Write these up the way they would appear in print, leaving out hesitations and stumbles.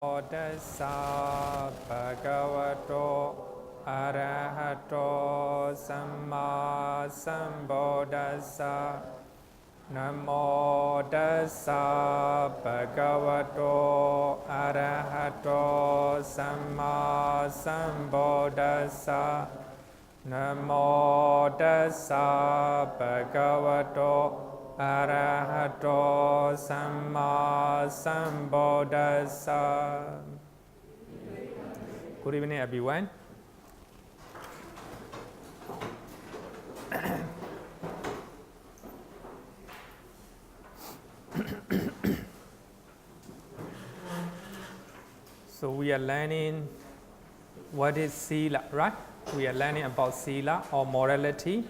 Tassa bhagavato arahato samma sambuddhassa. Namo tassa bhagavato arahato samma sambuddhassa. Namo tassa bhagavato arahato samma sambuddhassa. Good evening, everyone. So we are learning what is Sila, right? We are learning about Sila or morality.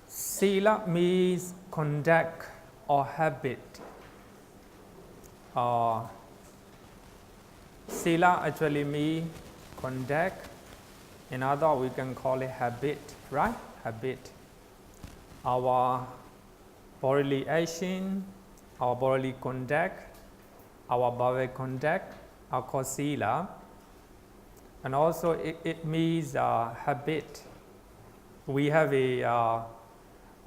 Sila means conduct or habit. Sila actually means conduct. In other, we can call it habit, right? Habit. Our bodily action, our bodily conduct, our body conduct are called Sila. And also it means habit. We have a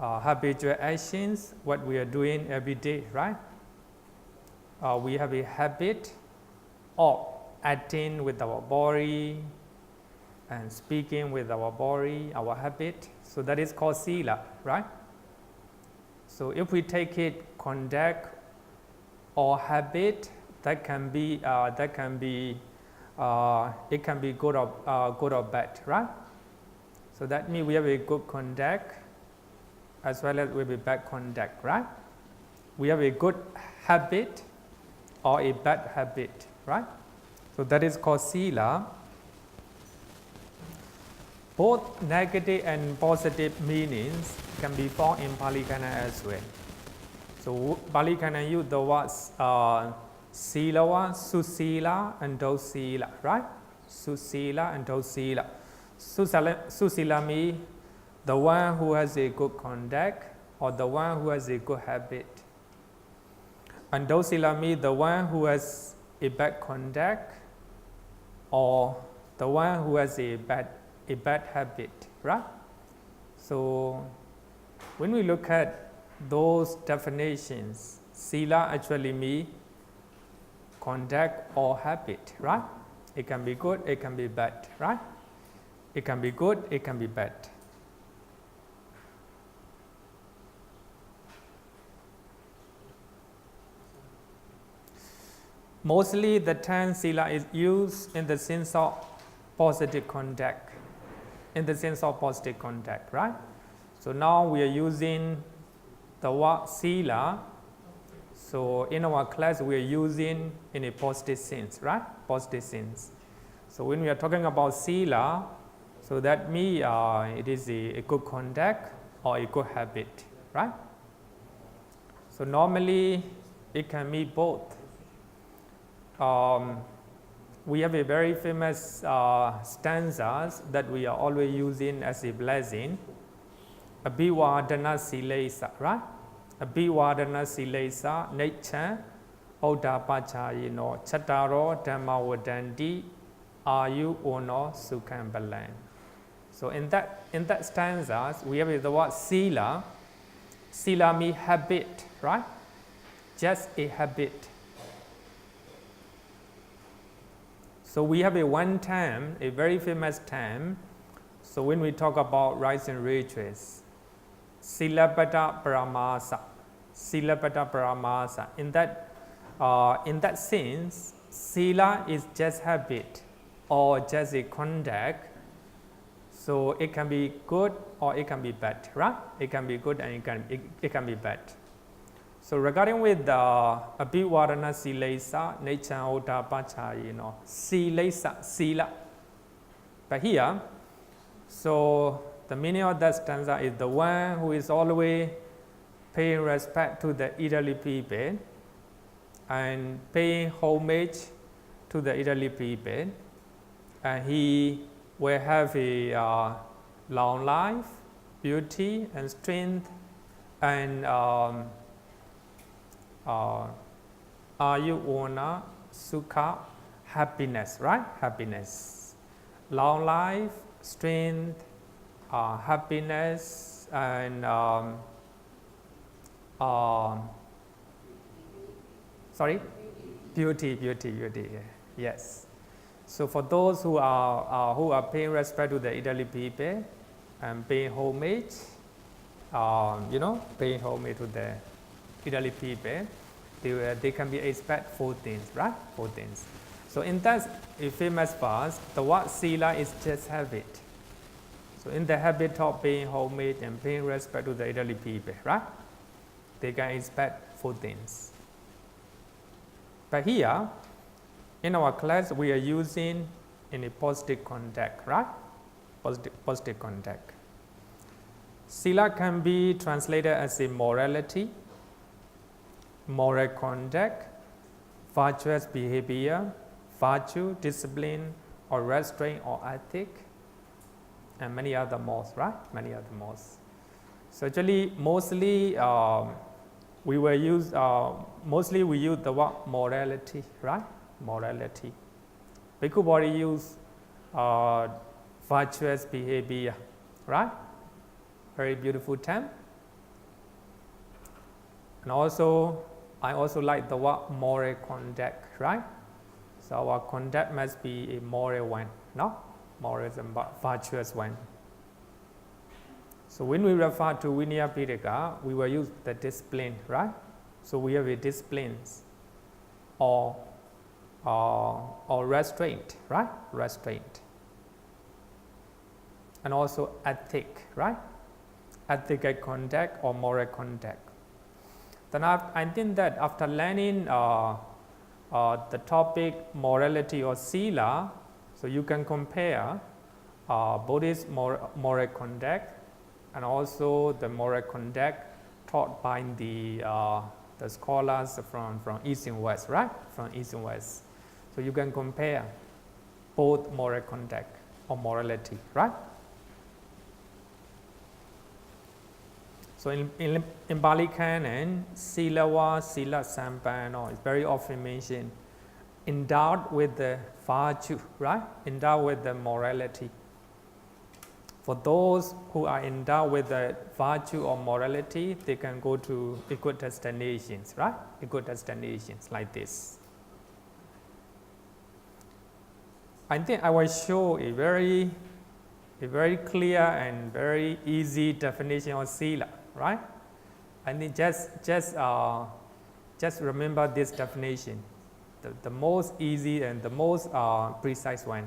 habitual actions, what we are doing every day, right? We have a habit of acting with our body and speaking with our body, our habit. So that is called Sila, right? So if we take it conduct or habit, that can be it can be good or bad, right? So that means we have a good conduct as well as we have a bad conduct, right? We have a good habit or a bad habit, right? So that is called Sila. Both negative and positive meanings can be found in Pali Canon as well. So Pali Canon use the words Sila, Susila and Dosila, right? Susila and Dosila. Susila means the one who has a good conduct or the one who has a good habit. And Dosila means the one who has a bad conduct or the one who has a bad habit, right? So when we look at those definitions, Sila actually means conduct or habit, right? It can be good, it can be bad, right? It can be good, it can be bad. Mostly the term Sila is used in the sense of positive conduct. In the sense of positive conduct, right? So now we are using the word Sila. So in our class we are using in a positive sense, right? Positive sense. So when we are talking about Sila, so that means it is a good conduct or a good habit, right? So normally it can mean both. We have a very famous stanzas that we are always using as a blessing. Abhivadana Silesa, right? Abhivadana Silesa, nature, Oda Pachayino, Chataro, Dhamma Vadanti, Ayu Ono Sukham Balan. So in that stanzas, we have the word Sila. Sila means habit, right? Just a habit. So we have a one term, a very famous term. So when we talk about rites and rituals, Silapata Paramasa, Silapata Paramasa. In that sense, Sila is just habit or just a conduct. So it can be good or it can be bad, right? It can be good and it can be bad. So regarding with the Abhivadana Silesa, nature Oda Pachayino, Silesa, Sila. But here, so the meaning of that stanza is the one who is always paying respect to the elderly people and paying homage to the elderly people and he will have a long life, beauty and strength, and ayurvana, sukha, happiness, right? Happiness, long life, strength, happiness, and beauty. Yes. So for those who are paying respect to the elderly people and paying homage, paying homage to the elderly people, they can be expect 4 things, right? 4 things. So in that famous verse, the word Sila is just habit. So in the habit of paying homage and paying respect to the elderly people, right? They can expect 4 things. But here, in our class, we are using in a positive context, right? Positive context. Sila can be translated as a morality, moral conduct, virtuous behavior, virtue, discipline, or restraint or ethic, and many other more, right? Many other more. So actually, mostly we use the word morality, right? Morality. Bhikkhu body use virtuous behavior, right? Very beautiful term. And also, I also like the word moral conduct, right? So our conduct must be a moral one, no? Moral and virtuous one. So when we refer to Vinaya Pitaka, we will use the discipline, right? So we have a disciplines or restraint, right? Restraint. And also ethic, right? Ethical conduct or moral conduct. Then I think that after learning the topic morality or Sila, so you can compare Buddhist moral conduct and also the moral conduct taught by the scholars from East and West, right? From East and West. So you can compare both moral conduct or morality, right? So in Pali Canon, Sīla, Sila Sampano is very often mentioned, endowed with the virtue, right? Endowed with the morality. For those who are endowed with the virtue or morality, they can go to good destinations, right? Good destinations like this. I think I will show a very clear and very easy definition of Sila, right? And just remember this definition, the most easy and the most precise one.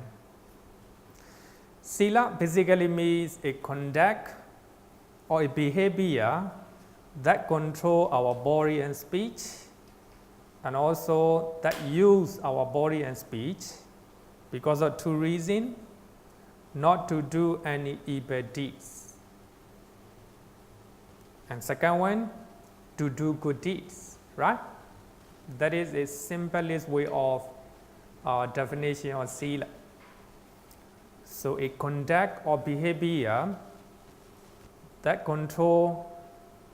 Sila basically means a conduct or a behavior that control our body and speech, and also that use our body and speech because of 2 reasons: not to do any evil deeds, and second one, to do good deeds, right? That is the simplest way of definition of Sila. So a conduct or behavior that control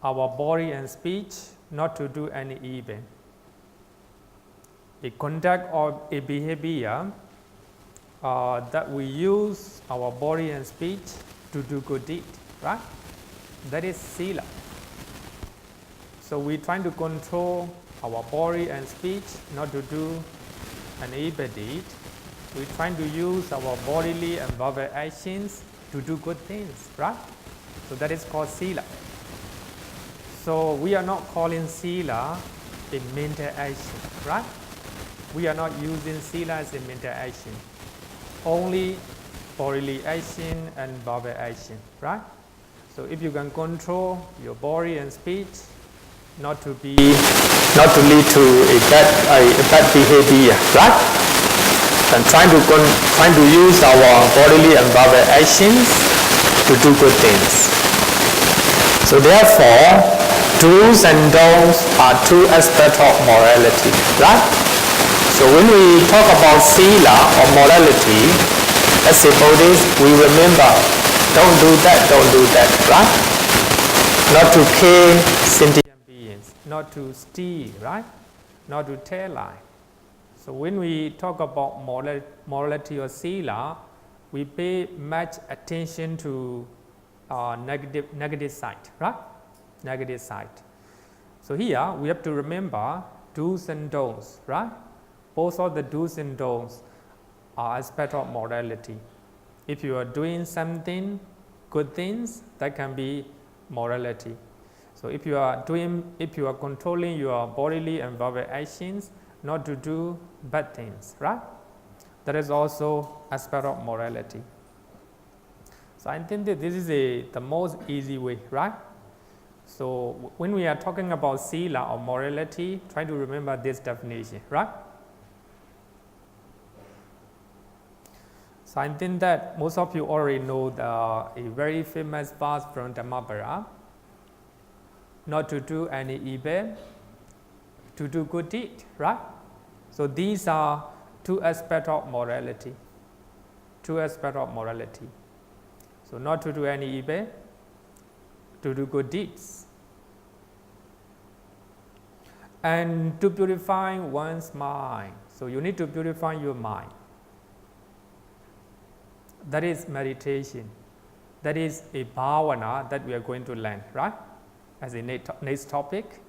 our body and speech not to do any evil. A conduct or a behavior that we use our body and speech to do good deed, right? That is Sila. So we trying to control our body and speech not to do an evil deed. We trying to use our bodily and verbal actions to do good things, right? So that is called Sila. So we are not calling Sila a mental action, right? We are not using Sila as a mental action. Only bodily action and verbal action, right? So if you can control your body and speech not to lead to a bad behavior, right? And trying to use our bodily and verbal actions to do good things. So therefore, do's and don'ts are 2 aspects of morality, right? So when we talk about Sila or morality, as a Buddhist, we remember, don't do that, right? Not to kill sentient beings, not to steal, right? Not to tell lies. So when we talk about morality or Sīla, we pay much attention to negative side, right? Negative side. So here we have to remember do's and don'ts, right? Both of the do's and don'ts are aspects of morality. If you are doing something, good things, that can be morality. So if you are controlling your bodily and verbal actions, not to do bad things, right? That is also aspect of morality. So I think that this is the most easy way, right? So when we are talking about Sīla or morality, try to remember this definition, right? So I think that most of you already know a very famous verse from Dhammapara, not to do any evil, to do good deed, right? So these are two aspects of morality. Two aspects of morality. So not to do any evil, to do good deeds. And to purify one's mind. So you need to purify your mind. That is meditation. That is a bhavana that we are going to learn, right? As a next topic.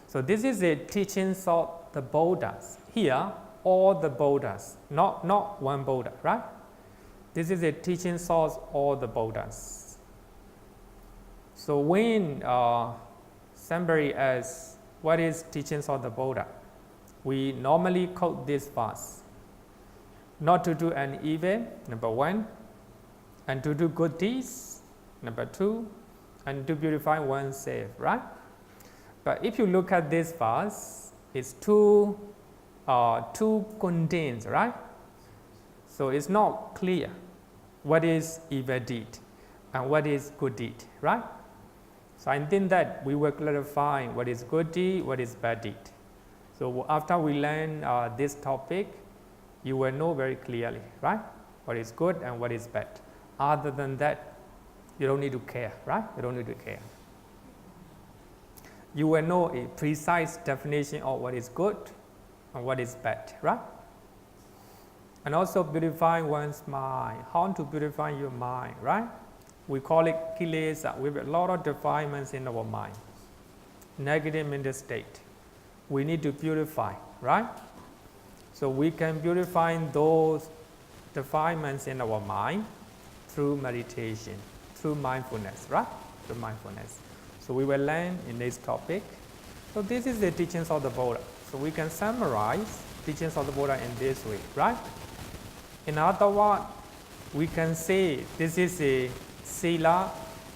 So this is a teaching of the Buddhas. Here, all the Buddhas, not one Buddha, right? This is a teaching source all the Buddhas. So when somebody asks, what is teachings of the Buddha? We normally quote this verse. Not to do an evil, number one, and to do good deeds, number two, and to purify oneself, right? But if you look at this verse, it's too condensed, right? So it's not clear what is evil deed and what is good deed, right? So I think that we will clarify what is good deed, what is bad deed. So after we learn this topic, you will know very clearly, right? What is good and what is bad. Other than that, you don't need to care, right? You don't need to care. You will know a precise definition of what is good and what is bad, right? And also purify one's mind. How to purify your mind, right? We call it kilesa. We have a lot of defilements in our mind. Negative mental state. We need to purify, right? So we can purify those defilements in our mind through meditation, through mindfulness, right? Through mindfulness. So we will learn in this topic. So this is the teachings of the Buddha. So we can summarize teachings of the Buddha in this way, right? In other words, we can say this is a Sila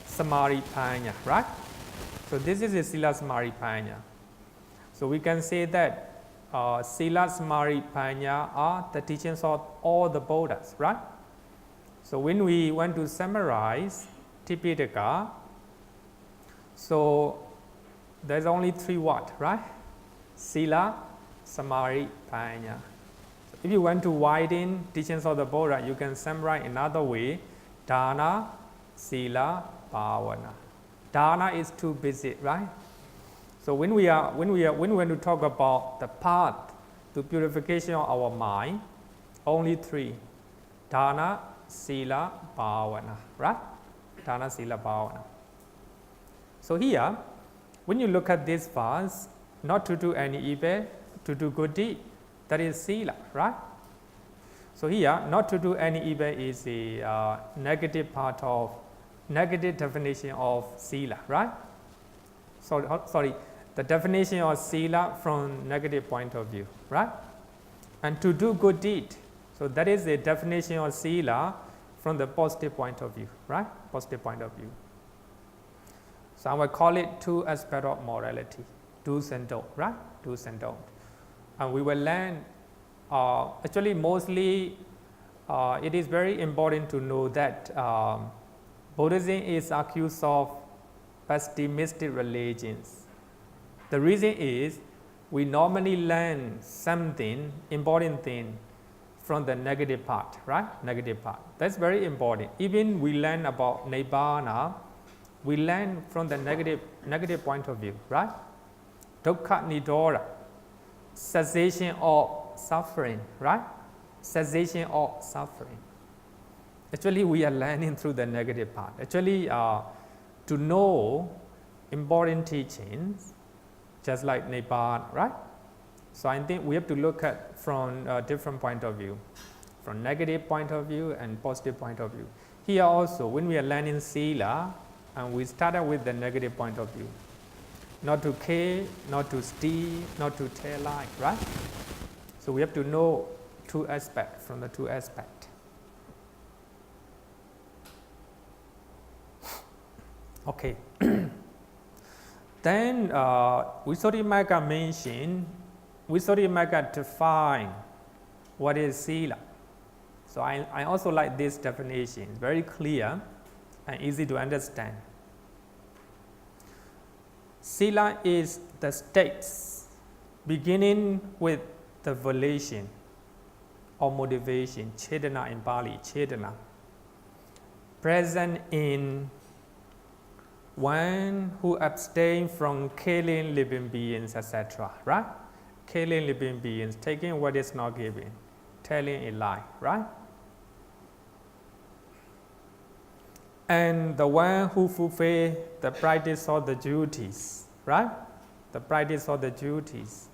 Samadhi Panya, right? So this is a Sila Samadhi Panya. So we can say that Sila Samadhi Panya are the teachings of all the Buddhas, right? So when we want to summarize Tipitaka, so there's only three words, right? Sila Samadhi Panya. So if you want to widen teachings of the Buddha, you can summarize another way: Dana, Sila, Bhavana. Dana is too busy, right? So when we want to talk about the path to purification of our mind, only three: Dana, Sila, Bhavana, right? Dana, Sila, Bhavana. So here, when you look at this verse, not to do any evil, to do good deed, that is Sila, right? So here, not to do any evil is a negative definition of Sila, right? Sorry, the definition of Sila from negative point of view, right? And to do good deed, so that is the definition of Sila from the positive point of view, right? Positive point of view. So I will call it two aspects of morality, do's and don'ts, right? Do's and don'ts. And we will learn, actually mostly it is very important to know that Buddhism is accused of pessimistic religions. The reason is we normally learn something, important thing, from the negative part, right? Negative part. That's very important. Even we learn about Nibbana, we learn from the negative point of view, right? Dukkha Nidora, cessation of suffering, right? Cessation of suffering. Actually, we are learning through the negative part. Actually, to know important teachings, just like Nibbana, right? So I think we have to look at from a different point of view, from negative point of view and positive point of view. Here also, when we are learning Sila, and we started with the negative point of view, not to kill, not to steal, not to tell lie, right? So we have to know two aspects from the two aspects. Okay. Then Visuddhimagga mentioned, Visuddhimagga define what is Sila. So I also like this definition, very clear and easy to understand. Sila is the states beginning with the volition or motivation, cetana in Pali, cetana, present in one who abstain from killing living beings, etc., right? Killing living beings, taking what is not given, telling a lie, right? And the one who fulfills the practice of the duties, right? The practice of the duties,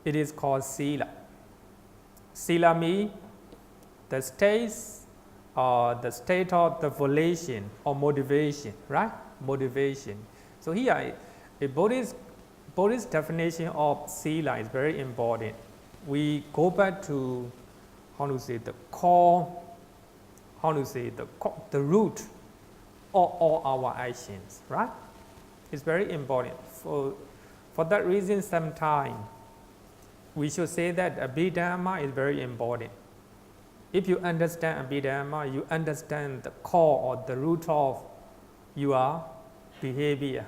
it is called Sila. Sila means the state of the volition or motivation, right? Motivation. So here, a Buddhist definition of Sila is very important. We go back to, the core, the root of all our actions, right? It's very important. For that reason, sometimes we should say that Abhidhamma is very important. If you understand Abhidhamma, you understand the core or the root of your behavior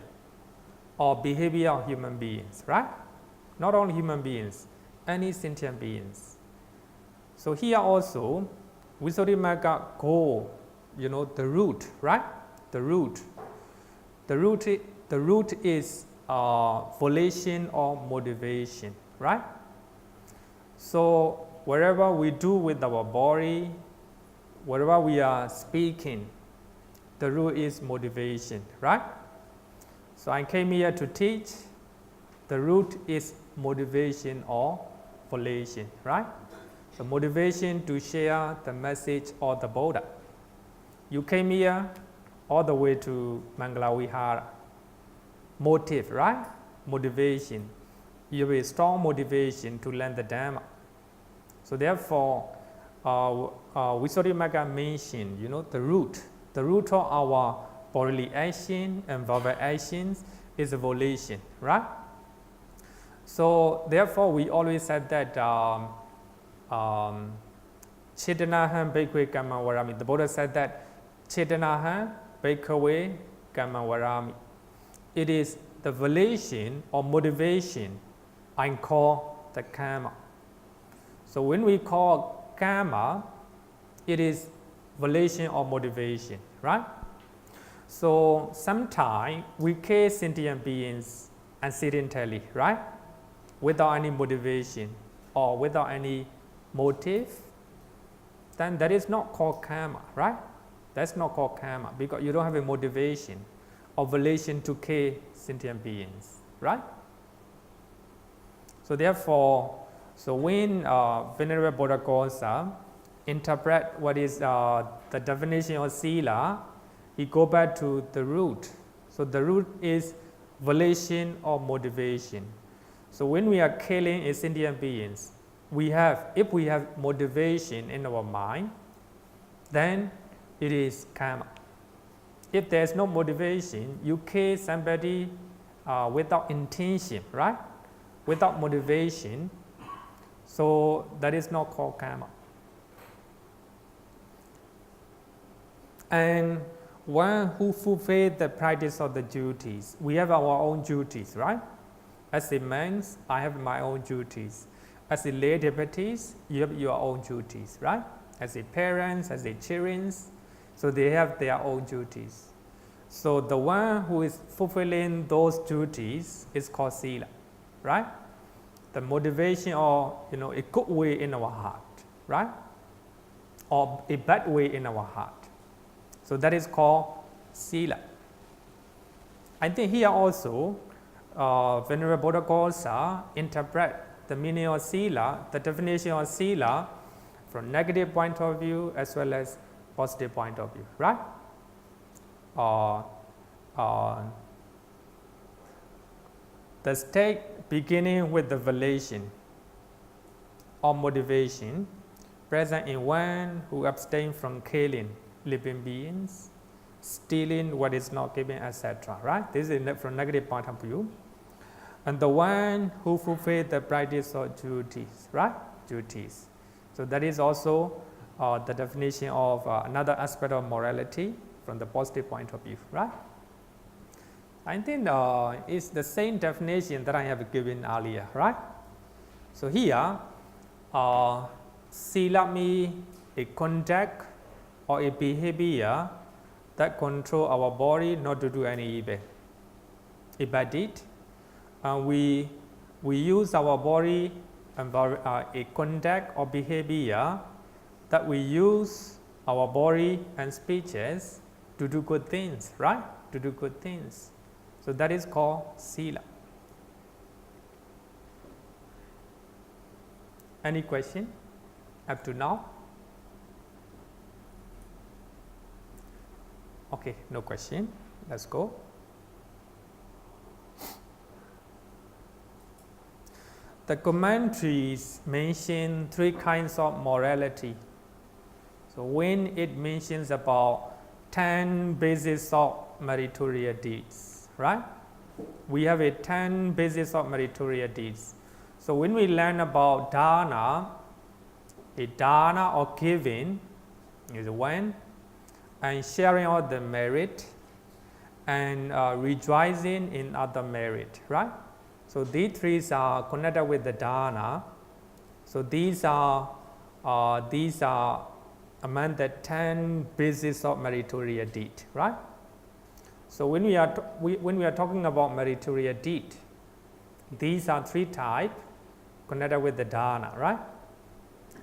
or behavior of human beings, right? Not only human beings, any sentient beings. So here also, Visuddhimagga go, the root, right? The root is volition or motivation, right? So whatever we do with our body, whatever we are speaking, the root is motivation, right? So I came here to teach. The root is motivation or volition, right? So motivation to share the message of the Buddha. You came here all the way to Mangala Vihara. Motive, right? Motivation. You have a strong motivation to learn the Dhamma. So therefore, Visuddhimagga mentioned, the root of our bodily action and verbal actions is a volition, right? So therefore, we always said that Chetanaham Bhikkhave Kamma Varami. The Buddha said that Chetanaham Bhikkhave Kamma Varami. It is the volition or motivation I call the karma. So when we call karma, it is volition or motivation, right? So sometimes we kill sentient beings accidentally, right? Without any motivation or without any motive, then that is not called karma, right? That's not called karma because you don't have a motivation or volition to kill sentient beings, right? So therefore, when Venerable Buddhaghosa interpret what is the definition of Sila, he go back to the root. So the root is volition or motivation. So when we are killing sentient beings, if we have motivation in our mind, then it is karma. If there is no motivation, you kill somebody without intention, right? Without motivation, so that is not called karma. And one who fulfills the practice of the duties, we have our own duties, right? As a man, I have my own duties. as a lay devotees, you have your own duties, right? As a parents, as a children, so they have their own duties. So the one who is fulfilling those duties is called Sila, right? The motivation or a good way in our heart, right? Or a bad way in our heart. So that is called Sila. I think here also, Venerable Buddha Kosa interpret the meaning of Sila, the definition of Sila, from negative point of view as well as positive point of view, right? The state beginning with the volition or motivation present in one who abstains from killing living beings, stealing what is not given, etc. Right? This is from negative point of view. And the one who fulfills the practice of duties, right? Duties. So that is also the definition of another aspect of morality from the positive point of view, right? I think it's the same definition that I have given earlier, right? So here, Sila means a conduct or a behavior that control our body not to do any evil. A bad deed, we use our body and a conduct or behavior that we use our body and speeches to do good things, right? To do good things. So that is called Sila. Any question up to now? Okay, no question. Let's go. The commentaries mention three kinds of morality. So when it mentions about 10 bases of meritorious deeds, right? We have a 10 bases of meritorious deeds. So when we learn about dana, a dana or giving is one, and sharing all the merit, and rejoicing in other merit, right? So these three are connected with the dana. So these are among the 10 bases of meritorious deed, right? So when we are talking about meritorious deed, these are three types connected with the dana, right?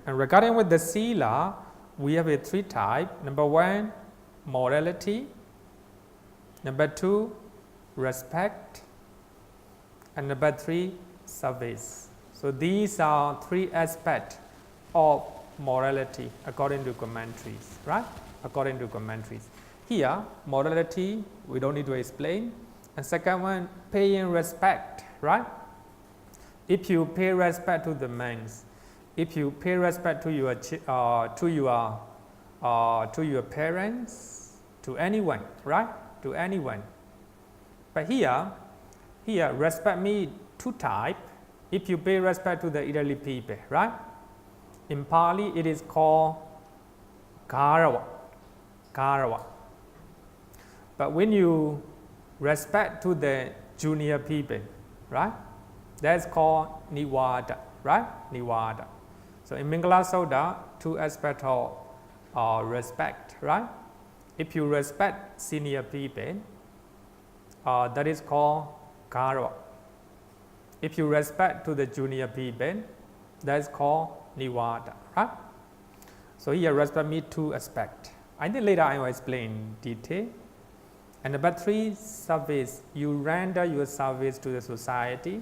And regarding with the Sila, we have a three type. Number one, morality. Number two, respect. And number three, service. So these are three aspects of morality according to commentaries, right? According to commentaries. Here, morality, we don't need to explain. And second one, paying respect, right? If you pay respect to the men, if you pay respect to your parents, to anyone, right? To anyone. But here respect means two types. If you pay respect to the elderly people, right? In Pali, it is called Garawa. But when you respect to the junior people, right? That's called Nivada, right? Nivada. So in Mingala Sutta, two aspects of respect, right? If you respect senior people, that is called Garawa. If you respect to the junior people, that is called Nivada, right? So here respect means two aspects. I think later I will explain in detail. And number three, service. You render your service to the society,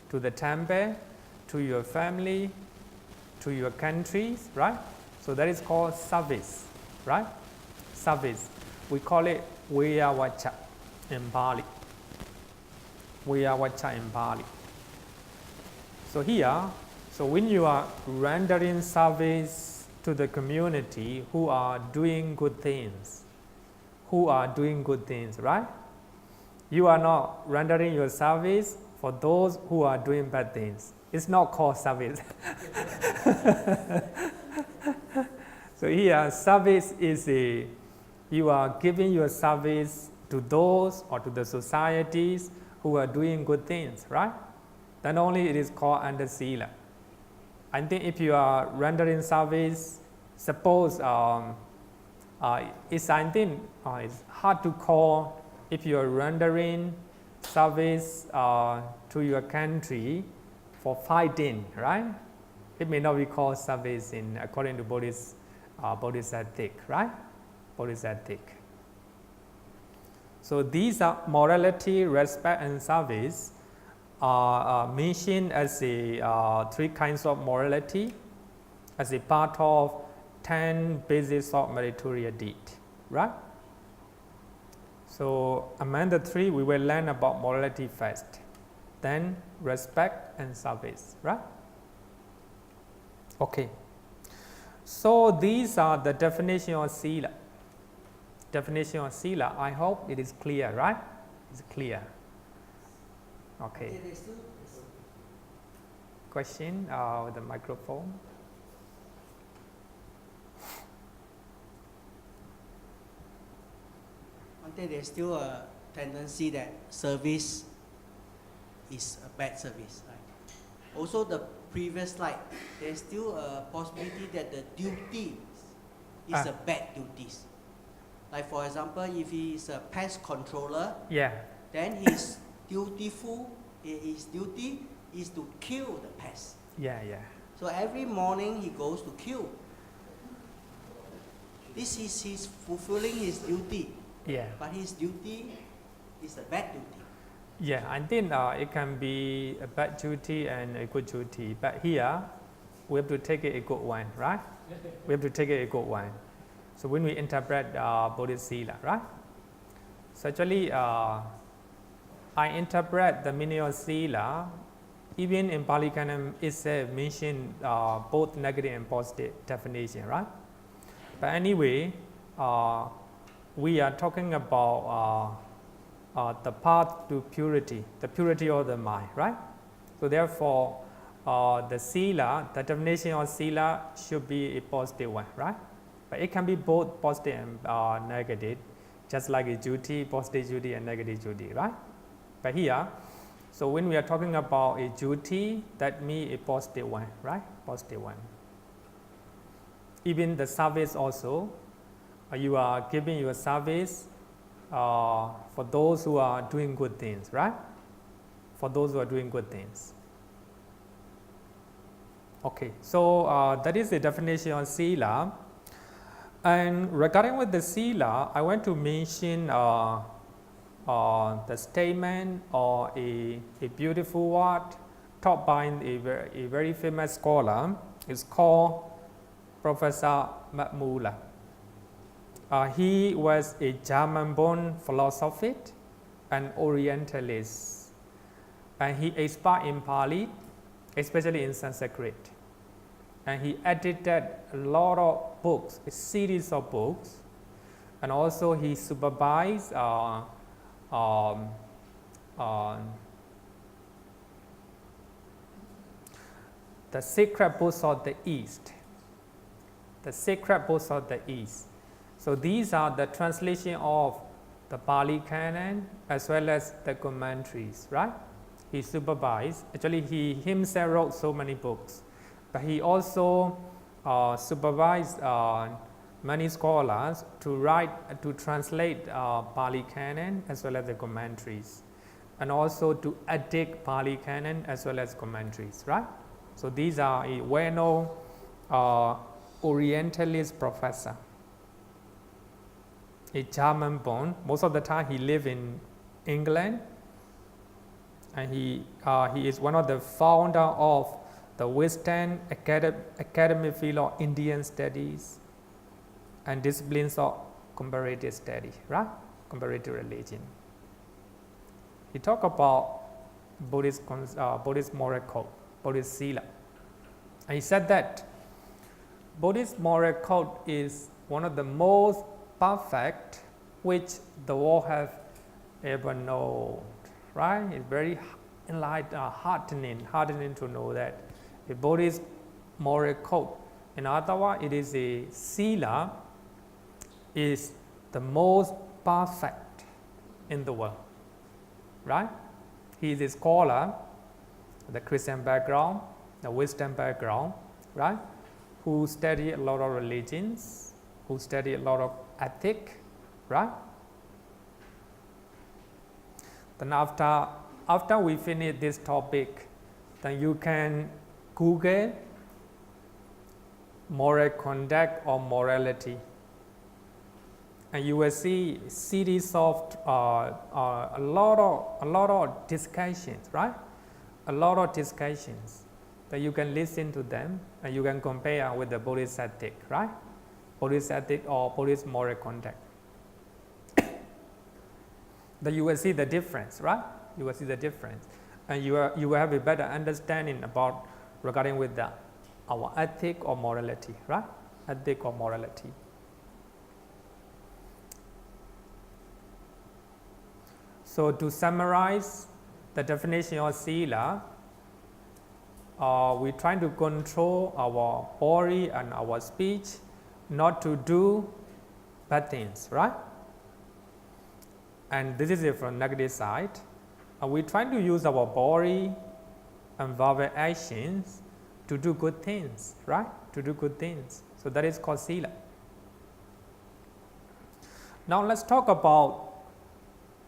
to the temple, to your family, to your countries, right? So that is called service, right? Service. We call it Vayavacha in Pali. Vayavacha in Pali. So here, so when you are rendering service to the community who are doing good things, right? You are not rendering your service for those who are doing bad things. It's not called service. So here, service is you are giving your service to those or to the societies who are doing good things, right? Then only it is called under Sila. I think if you are rendering service, suppose it's hard to call if you are rendering service to your country for fighting, right? It may not be called service according to Buddhist ethic, right? Buddhist ethic. So these are morality, respect, and service are mentioned as three kinds of morality as a part of 10 bases of meritorious deed, right? So among the three, we will learn about morality first, then respect and service, right? Okay. So these are the definition of Sila. Definition of Sila. I hope it is clear, right? It's clear. Okay. Question with the microphone. There's still a tendency that service is a bad service. Right? Also, the previous slide, there's still a possibility that the duty is a bad duties. Like for example, if he is a pest controller, then his dutiful, his duty is to kill the pest. So every morning he goes to kill. This is his fulfilling his duty. But his duty is a bad duty. I think it can be a bad duty and a good duty. But here, we have to take it a good one, right? We have to take it a good one. So when we interpret Buddhist Sila, right? So actually, I interpret the meaning of Sila, even in Pali Canon itself mentioned both negative and positive definition, right? But anyway, we are talking about the path to purity, the purity of the mind, right? So therefore, the Sila, the definition of Sila should be a positive one, right? But it can be both positive and negative, just like a duty, positive duty and negative duty, right? But here, so when we are talking about a duty, that means a positive one, right? Positive one. Even the service also, you are giving your service for those who are doing good things, right? For those who are doing good things. Okay, so that is the definition of Sila. And regarding with the Sila, I want to mention the statement or a beautiful word taught by a very famous scholar. It's called Professor Matmula. He was a German-born philosopher and Orientalist, and he expounded in Pali, especially in Sanskrit. And he edited a lot of books, a series of books, and also he supervised the sacred books of the East. The sacred books of the East. So these are the translation of the Pali Canon as well as the commentaries, right? He supervised. Actually, he himself wrote so many books, but he also supervised many scholars to translate Pali Canon as well as the commentaries, and also to edit Pali Canon as well as commentaries, right? So these are a well-known Orientalist professor. A German-born. Most of the time he lived in England, and he is one of the founder of the Western Academic Field of Indian Studies and disciplines of comparative study, right? Comparative religion. He talked about Buddhist moral code, Buddhist Sila. And he said that Buddhist moral code is one of the most perfect which the world have ever known, right? It's very heartening to know that the Buddhist moral code, in other words, it is a Sila, is the most perfect in the world, right? He is a scholar, the Christian background, the Western background, right? Who study a lot of religions, who study a lot of ethics, right? Then after we finish this topic, then you can Google moral conduct or morality, and you will see series of a lot of discussions, right? A lot of discussions that you can listen to them and you can compare with the Buddhist ethic, right? Buddhist ethic or Buddhist moral conduct. Then you will see the difference, right? You will see the difference, and you will have a better understanding about regarding with our ethic or morality, right? Ethic or morality. So to summarize the definition of Sila, we try to control our body and our speech not to do bad things, right? And this is it from negative side. We try to use our body and verbal actions to do good things, right? To do good things. So that is called Sila. Now let's talk about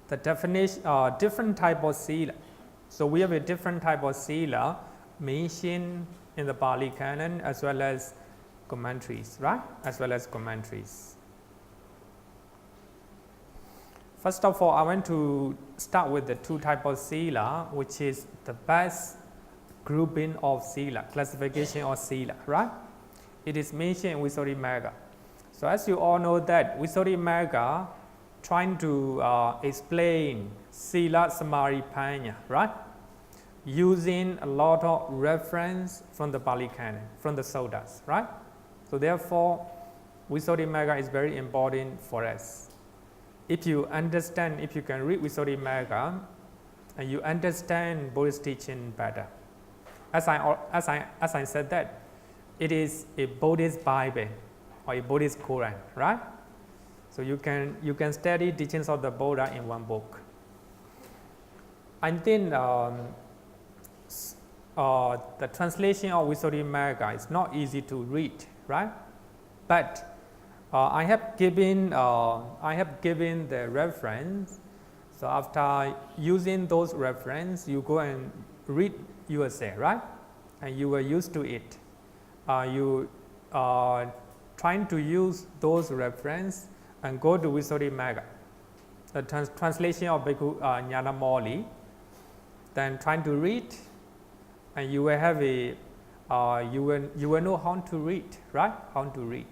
the definition, different type of Sila. So we have a different type of Sila mentioned in the Pali Canon as well as commentaries, right? As well as commentaries. First of all, I want to start with the two types of Sila, which is the best grouping of Sila, classification of Sila, right? It is mentioned in Visuddhimagga. So as you all know that Visuddhimagga trying to explain Sila Samadhi Panya, right? Using a lot of reference from the Pali Canon, from the Suttas, right? So therefore, Visuddhimagga is very important for us. If you understand, if you can read Visuddhimagga, and you understand Buddhist teaching better. As I said that, it is a Buddhist Bible or a Buddhist Quran, right? So you can study teachings of the Buddha in one book. I think the translation of Visuddhimagga is not easy to read, right? But I have given the reference. So after using those reference, you go and read yourself, right? And you were used to it. You trying to use those reference and go to Visuddhimagga, the translation of Bhikkhu Nyanamoli. Then trying to read, and you will have a you will know how to read, right? How to read.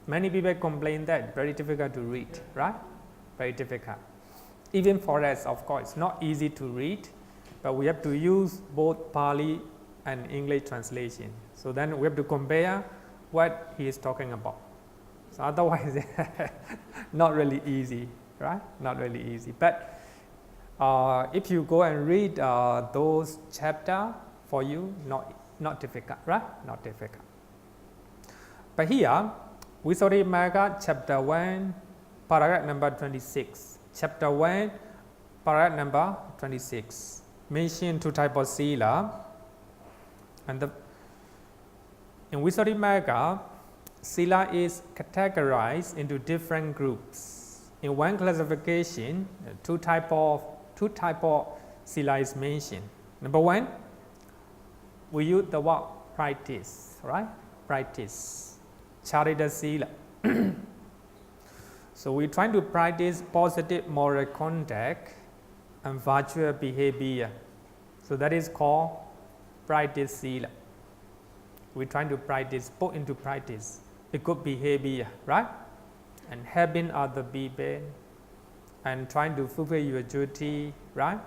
Many people complain that very difficult to read, right? Very difficult. Even for us, of course, it's not easy to read, but we have to use both Pali and English translation. So then we have to compare what he is talking about. So otherwise, not really easy, right? Not really easy. But if you go and read those chapters, for you, not difficult, right? Not difficult. But here, Visuddhimagga chapter 1, paragraph number 26. Chapter 1, paragraph number 26. Mention two types of Sila. And in Visuddhimagga, Sila is categorized into different groups. In one classification, two type of Sila is mentioned. Number one, we use the word practice, right? Practice. Charita Sila. So we try to practice positive moral conduct and virtuous behavior. So that is called practice Sila. We try to practice, put into practice a good behavior, right? And helping other people and trying to fulfill your duty, right?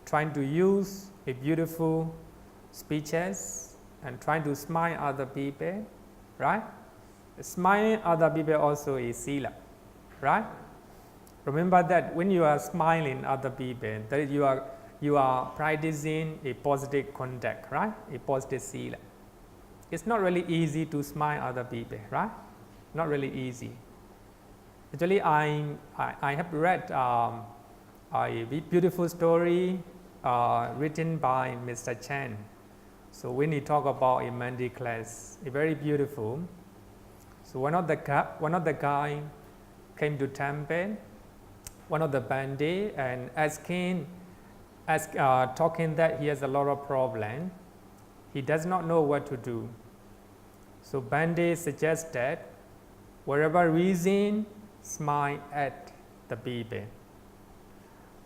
Trying to use a beautiful speeches and trying to smile other people, right? Smiling other people also is Sila, right? Remember that when you are smiling other people, that you are practicing a positive conduct, right? A positive Sila. It's not really easy to smile other people, right? Not really easy. Actually, I have read a beautiful story written by Mr. Chan. So when he talk about in Monday class, it's very beautiful. So one of the guy came to temple, one of the Bhante, and talking that he has a lot of problem. He does not know what to do. So Bhante suggested, whatever reason, smile at the people.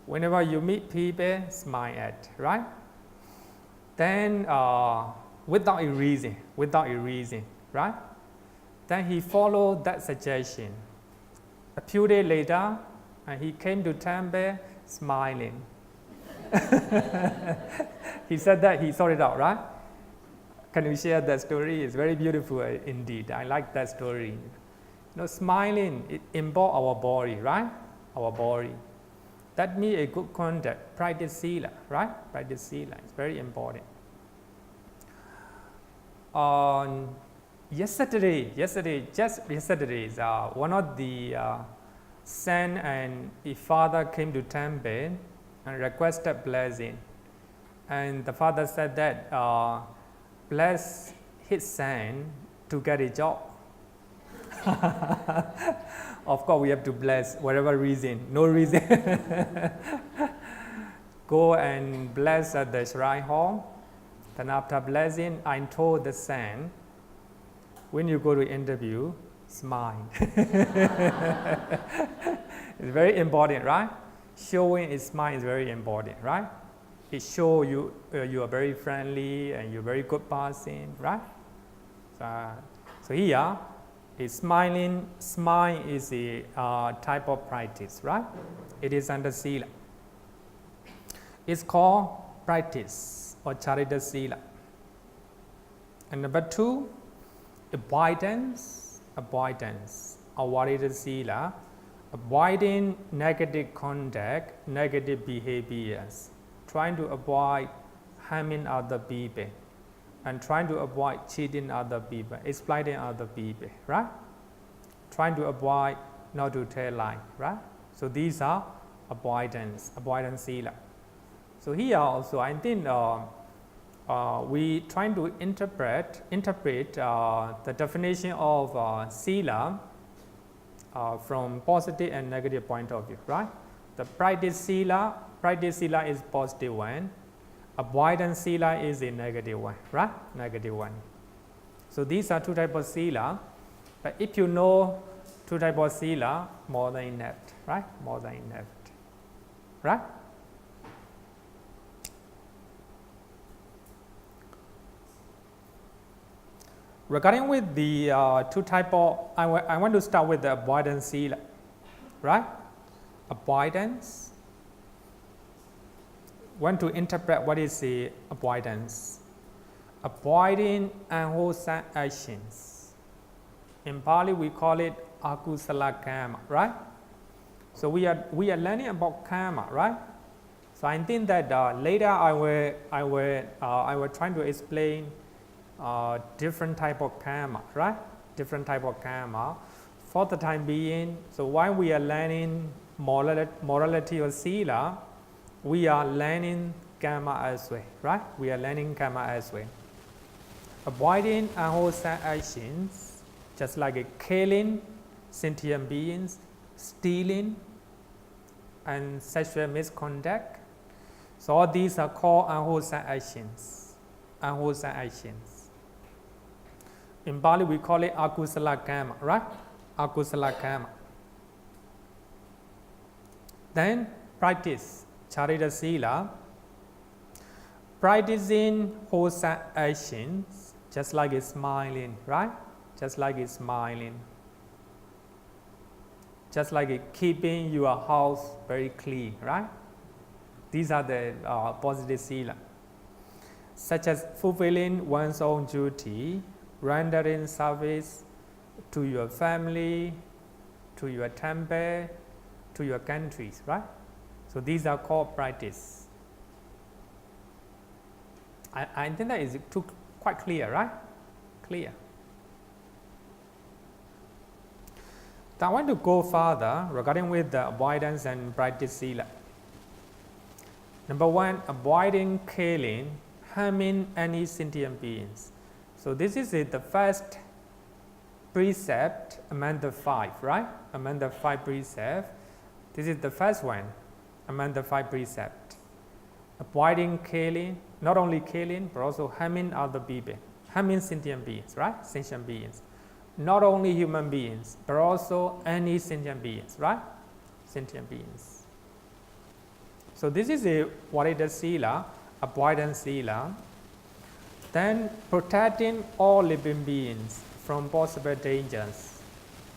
Whenever you meet people, smile at, right? Then without a reason, right? Then he followed that suggestion. A few days later, he came to temple smiling. He said that he sorted out, right? Can you share that story? It's very beautiful indeed. I like that story. Smiling, it involves our body, right? Our body. That means a good conduct. Practice Sila, right? Practice Sila. It's very important. Yesterday, one of the son and his father came to temple and requested blessing. And the father said that bless his son to get a job. Of course, we have to bless whatever reason, no reason. Go and bless at the shrine hall. Then after blessing, I told the son, when you go to interview, smile. It's very important, right? Showing a smile is very important, right? It shows you you are very friendly and you're very good person, right? So here, a smile is a type of practice, right? It is under Sila. It's called practice or Charita Sila. And number 2, avoidance, avoided Sila, avoiding negative conduct, negative behaviors, trying to avoid harming other people, and trying to avoid cheating other people, exploiting other people, right? Trying to avoid not to tell lie, right? So these are avoidance Sila. So here also, I think we trying to interpret the definition of Sila from positive and negative point of view, right? The practice Sila is positive one. Avoidance Sila is a negative one, right? Negative one. So these are 2 types of Sila. But if you know 2 types of Sila, more than enough, right? More than enough, right? Regarding with the 2 types of, I want to start with the avoidance Sila, right? Avoidance. Want to interpret what is the avoidance. Avoiding unwholesome actions. In Pali, we call it akusala karma, right? So we are learning about karma, right? So I think that later I will try to explain different type of karma, right? Different type of karma. For the time being, so while we are learning morality or Sila, we are learning karma as well, right? We are learning karma as well. Avoiding unwholesome actions, just like killing sentient beings, stealing, and sexual misconduct. So all these are called unwholesome actions. Unwholesome actions. In Pali, we call it akusala karma, right? Akusala karma. Then practice Charita Sila, practicing wholesome actions, just like smiling, right? Just like smiling. Just like keeping your house very clean, right? These are the positive Sila. Such as fulfilling one's own duty, rendering service to your family, to your temple, to your countries, right? So these are called practice. I think that is quite clear, right? Clear. Now I want to go further regarding with the avoidance and practice Sila. Number 1, avoiding killing, harming any sentient beings. So this is the first precept among the 5, right? Among the 5 precepts, this is the first one among the 5 precepts. Avoiding killing, not only killing, but also harming other people, harming sentient beings, right? Sentient beings. Not only human beings, but also any sentient beings, right? Sentient beings. So this is what is the Sila, avoidance Sila. Then protecting all living beings from possible dangers.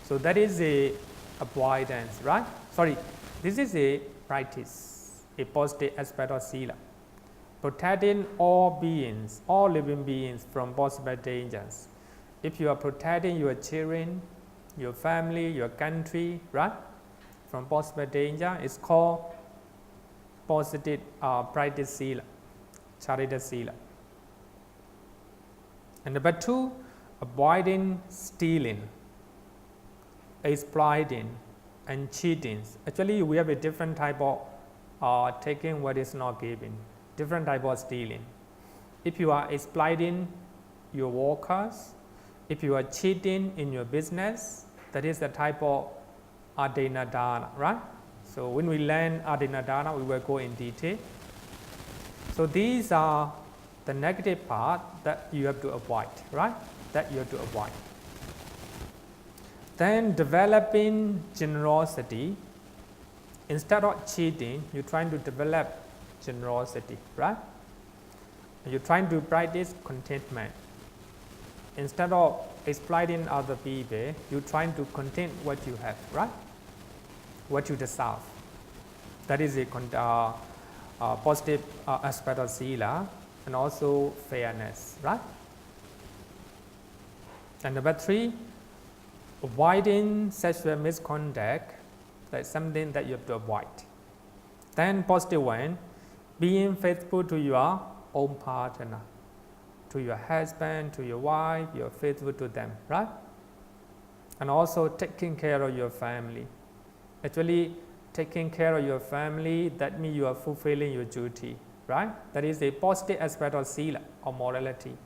So that is a avoidance, right? Sorry, this is a practice, a positive aspect of Sila. Protecting all beings, all living beings from possible dangers. If you are protecting your children, your family, your country, right, from possible danger, it's called positive practice Sila, charita Sila. And number 2, avoiding stealing, exploiting, and cheating. Actually, we have a different type of taking what is not given, different type of stealing. If you are exploiting your workers, if you are cheating in your business, that is the type of adena dana, right? So when we learn adena dana, we will go in detail. So these are the negative part that you have to avoid, right? That you have to avoid. Then developing generosity. Instead of cheating, you're trying to develop generosity, right? You're trying to practice contentment. Instead of exploiting other people, you're trying to content what you have, right? What you deserve. That is a positive aspect of Sila, and also fairness, right? And number 3, avoiding sexual misconduct, that's something that you have to avoid. Then positive one, being faithful to your own partner, to your husband, to your wife, you're faithful to them, right? And also taking care of your family. Actually, taking care of your family, that means you are fulfilling your duty, right? That is a positive aspect of Sila, or morality.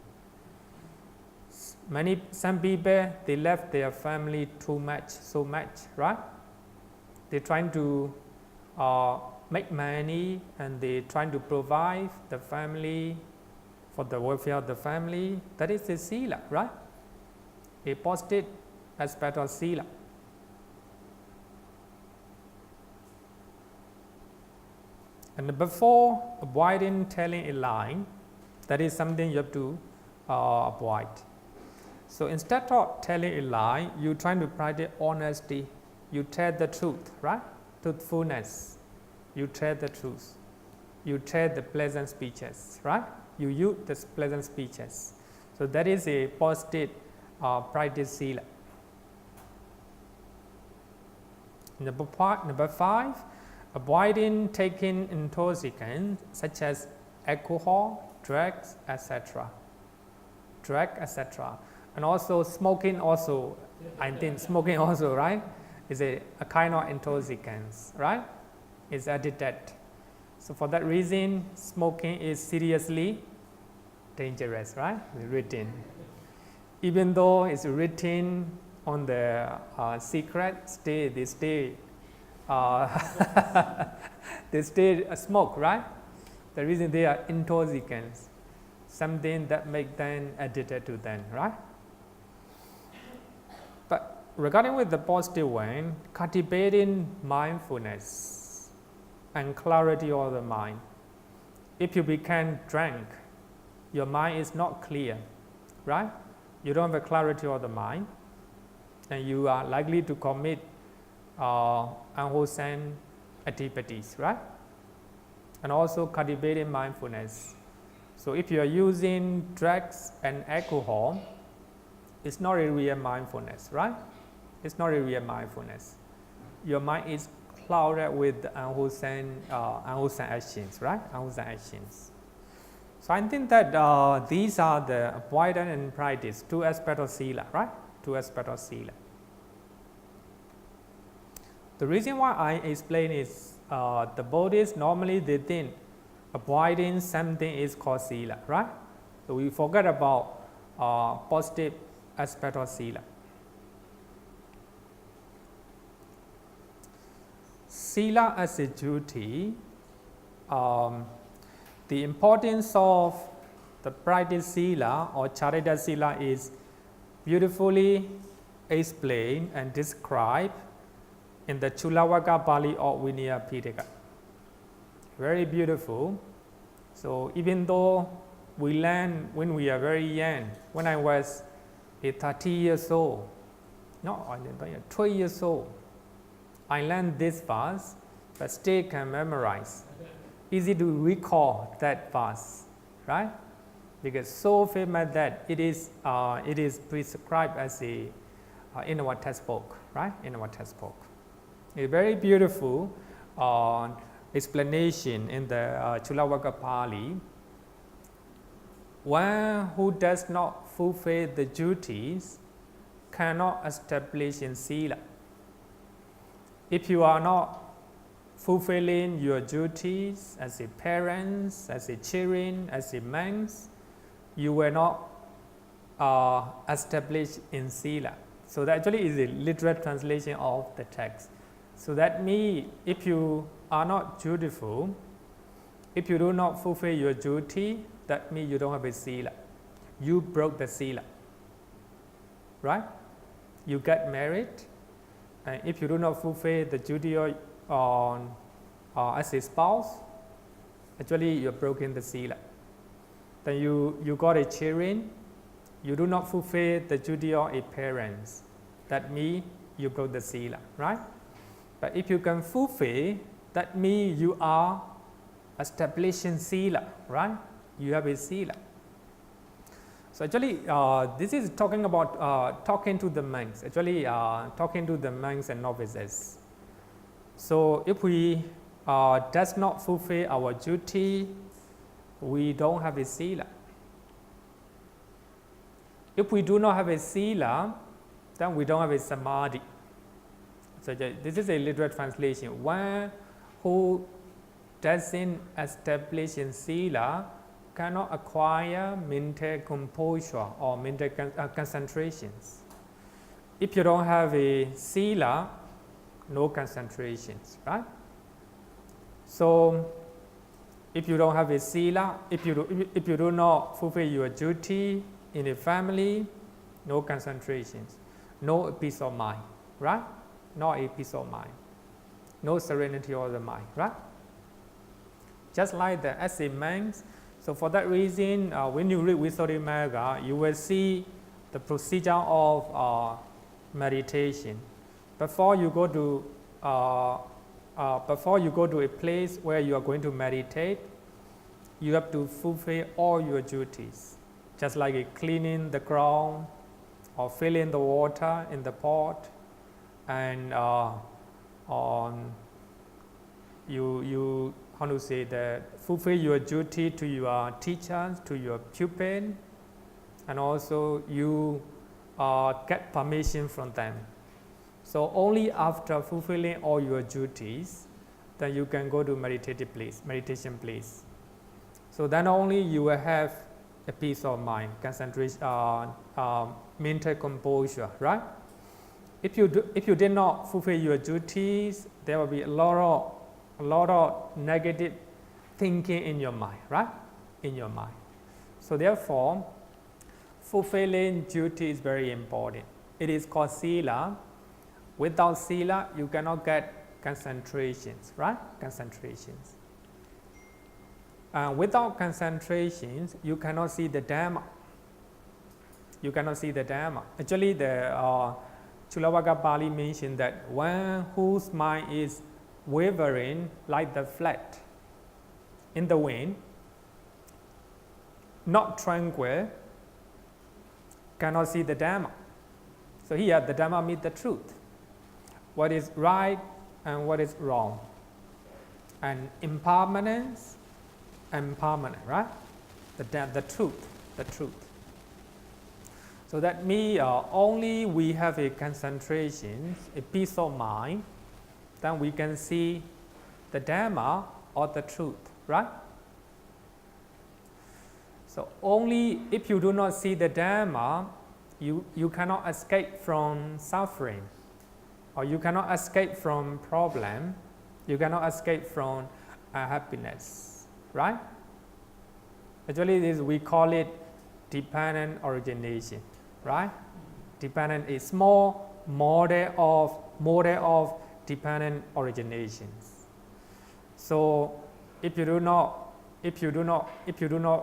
Some people, they love their family too much, so much, right? They're trying to make money, and they're trying to provide the family for the welfare of the family. That is a Sila, right? A positive aspect of Sila. And number 4, avoiding telling a lie. That is something you have to avoid. So instead of telling a lie, you trying to practice honesty. You tell the truth, right? Truthfulness. You tell the truth. You tell the pleasant speeches, right? You use the pleasant speeches. So that is a positive practice Sila. Number 5, avoiding taking intoxicants such as alcohol, drugs, etc. And also smoking also, I think smoking also, right, is a kind of intoxicants, right? It's addicted. So for that reason, smoking is seriously dangerous, right? Written. Even though it's written on the secret, they stay smoke, right? The reason they are intoxicants, something that make them addicted to them, right? But regarding with the positive one, cultivating mindfulness and clarity of the mind. If you become drunk, your mind is not clear, right? You don't have a clarity of the mind, and you are likely to commit unwholesome activities, right? And also cultivating mindfulness. So if you are using drugs and alcohol, it's not a real mindfulness, right? It's not a real mindfulness. Your mind is clouded with unwholesome actions, right? Unwholesome actions. So I think that these are the avoidance and practice, 2 aspects of Sila, right? 2 aspects of Sila. The reason why I explain is the Buddhists normally they think avoiding something is called Sīla, right? So we forget about positive aspect of Sīla. Sīla as a duty, the importance of the practice Sīla or Charita Sīla is beautifully explained and described in the Chulavaka Pali or Vinaya Pitaka. Very beautiful. So even though we learn when we are very young, when I was 30 years old, no, I didn't, 12 years old, I learned this verse, but still can memorize. Easy to recall that verse, right? Because so famous that it is prescribed as a in our textbook, right? In our textbook, a very beautiful explanation in the Chulavaka Pali. One who does not fulfill the duties cannot establish in Sīla. If you are not fulfilling your duties as a parents, as a children, as a monks, you will not establish in Sīla. So that actually is a literal translation of the text. So that means if you are not dutiful, if you do not fulfill your duty, that means you don't have a Sīla. You broke the Sīla, right? You get married, and if you do not fulfill the duty as a spouse, actually you're broken the Sīla. Then you got a children, you do not fulfill the duty of a parents, that means you broke the Sīla, right? But if you can fulfill, that means you are establishing Sīla, right? You have a Sīla. So actually, this is talking about talking to the monks. Actually, talking to the monks and novices. So if we does not fulfill our duty, we don't have a Sīla. If we do not have a Sīla, then we don't have a Samadhi. So this is a literal translation. One who doesn't establish in Sīla cannot acquire mental composure or mental concentrations. If you don't have a Sīla, no concentrations, right? So if you don't have a Sīla, if you do not fulfill your duty in a family, no concentrations, no peace of mind, right? Not a peace of mind, no serenity of the mind, right? Just like the as a monks. So for that reason, when you read Visuddhimagga, you will see the procedure of meditation. Before you go to a place where you are going to meditate, you have to fulfill all your duties, just like cleaning the ground or filling the water in the pot, and you how to say that, fulfill your duty to your teachers, to your pupil, and also you get permission from them. So only after fulfilling all your duties, then you can go to meditation place. So then only you will have a peace of mind, concentration, mental composure, right? If you did not fulfill your duties, there will be a lot of negative thinking in your mind, right? In your mind. So therefore, fulfilling duty is very important. It is called Sīla. Without Sīla, you cannot get concentrations, right? Concentrations. Without concentrations, you cannot see the Dhamma. You cannot see the Dhamma. Actually, the Chulavaka Pali mentioned that one whose mind is wavering like the flag in the wind, not tranquil, cannot see the Dhamma. So here the Dhamma means the truth. What is right and what is wrong. And impermanence and permanent, right? The truth. So that means only we have a concentration, a peace of mind, then we can see the Dhamma or the truth, right? So only if you do not see the Dhamma, you cannot escape from suffering, or you cannot escape from problem, you cannot escape from unhappiness, right? Actually, this we call it dependent origination, right? Dependent is small model of dependent originations. So if you do not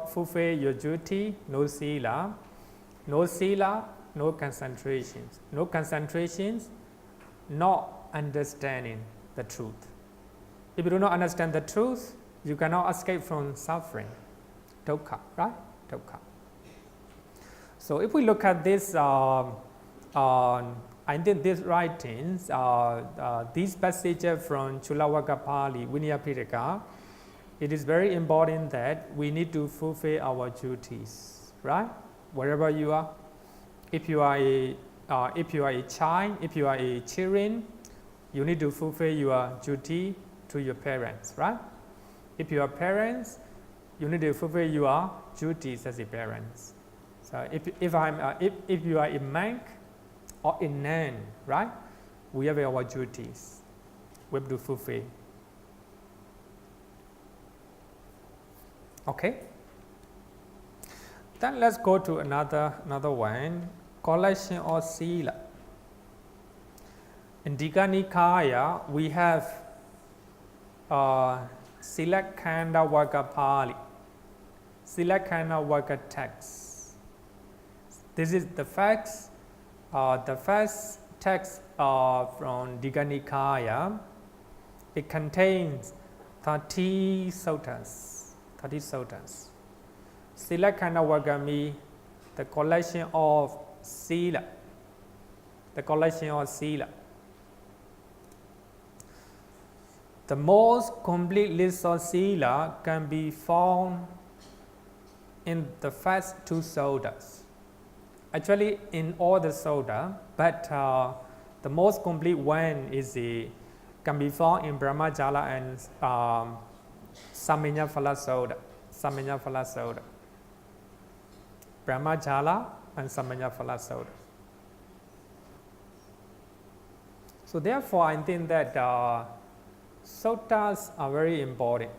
fulfill your duty, no Sīla, no concentrations. No concentrations, not understanding the truth. If you do not understand the truth, you cannot escape from suffering. Dukkha, right? Dukkha. So if we look at this, I think these writings, these passages from Chulawakapali, Vinaya Pitaka, it is very important that we need to fulfill our duties, right? Wherever you are, if you are a child, if you are a children, you need to fulfill your duty to your parents, right? If you are parents, you need to fulfill your duties as a parents. So if you are a monk or a nun, right? We have our duties. We have to fulfill. Okay. Then let's go to another one. Collection of Sīla. In Digha Nikaya, we have Silakkhandha Vagga Pali, Silakkhandha Vagga text. This is the first text from Digha Nikaya. It contains 30 suttas. 30 suttas. Silakkhandha Vagga means the collection of Sīla. The collection of Sīla. The most complete list of Sīla can be found in the first two suttas. Actually, in all the sutta, but the most complete one can be found in Brahmajala and Sammiññaphala Sutta. Sammiññaphala Sutta. Brahmajala and Sammiññaphala Sutta. So therefore, I think that suttas are very important.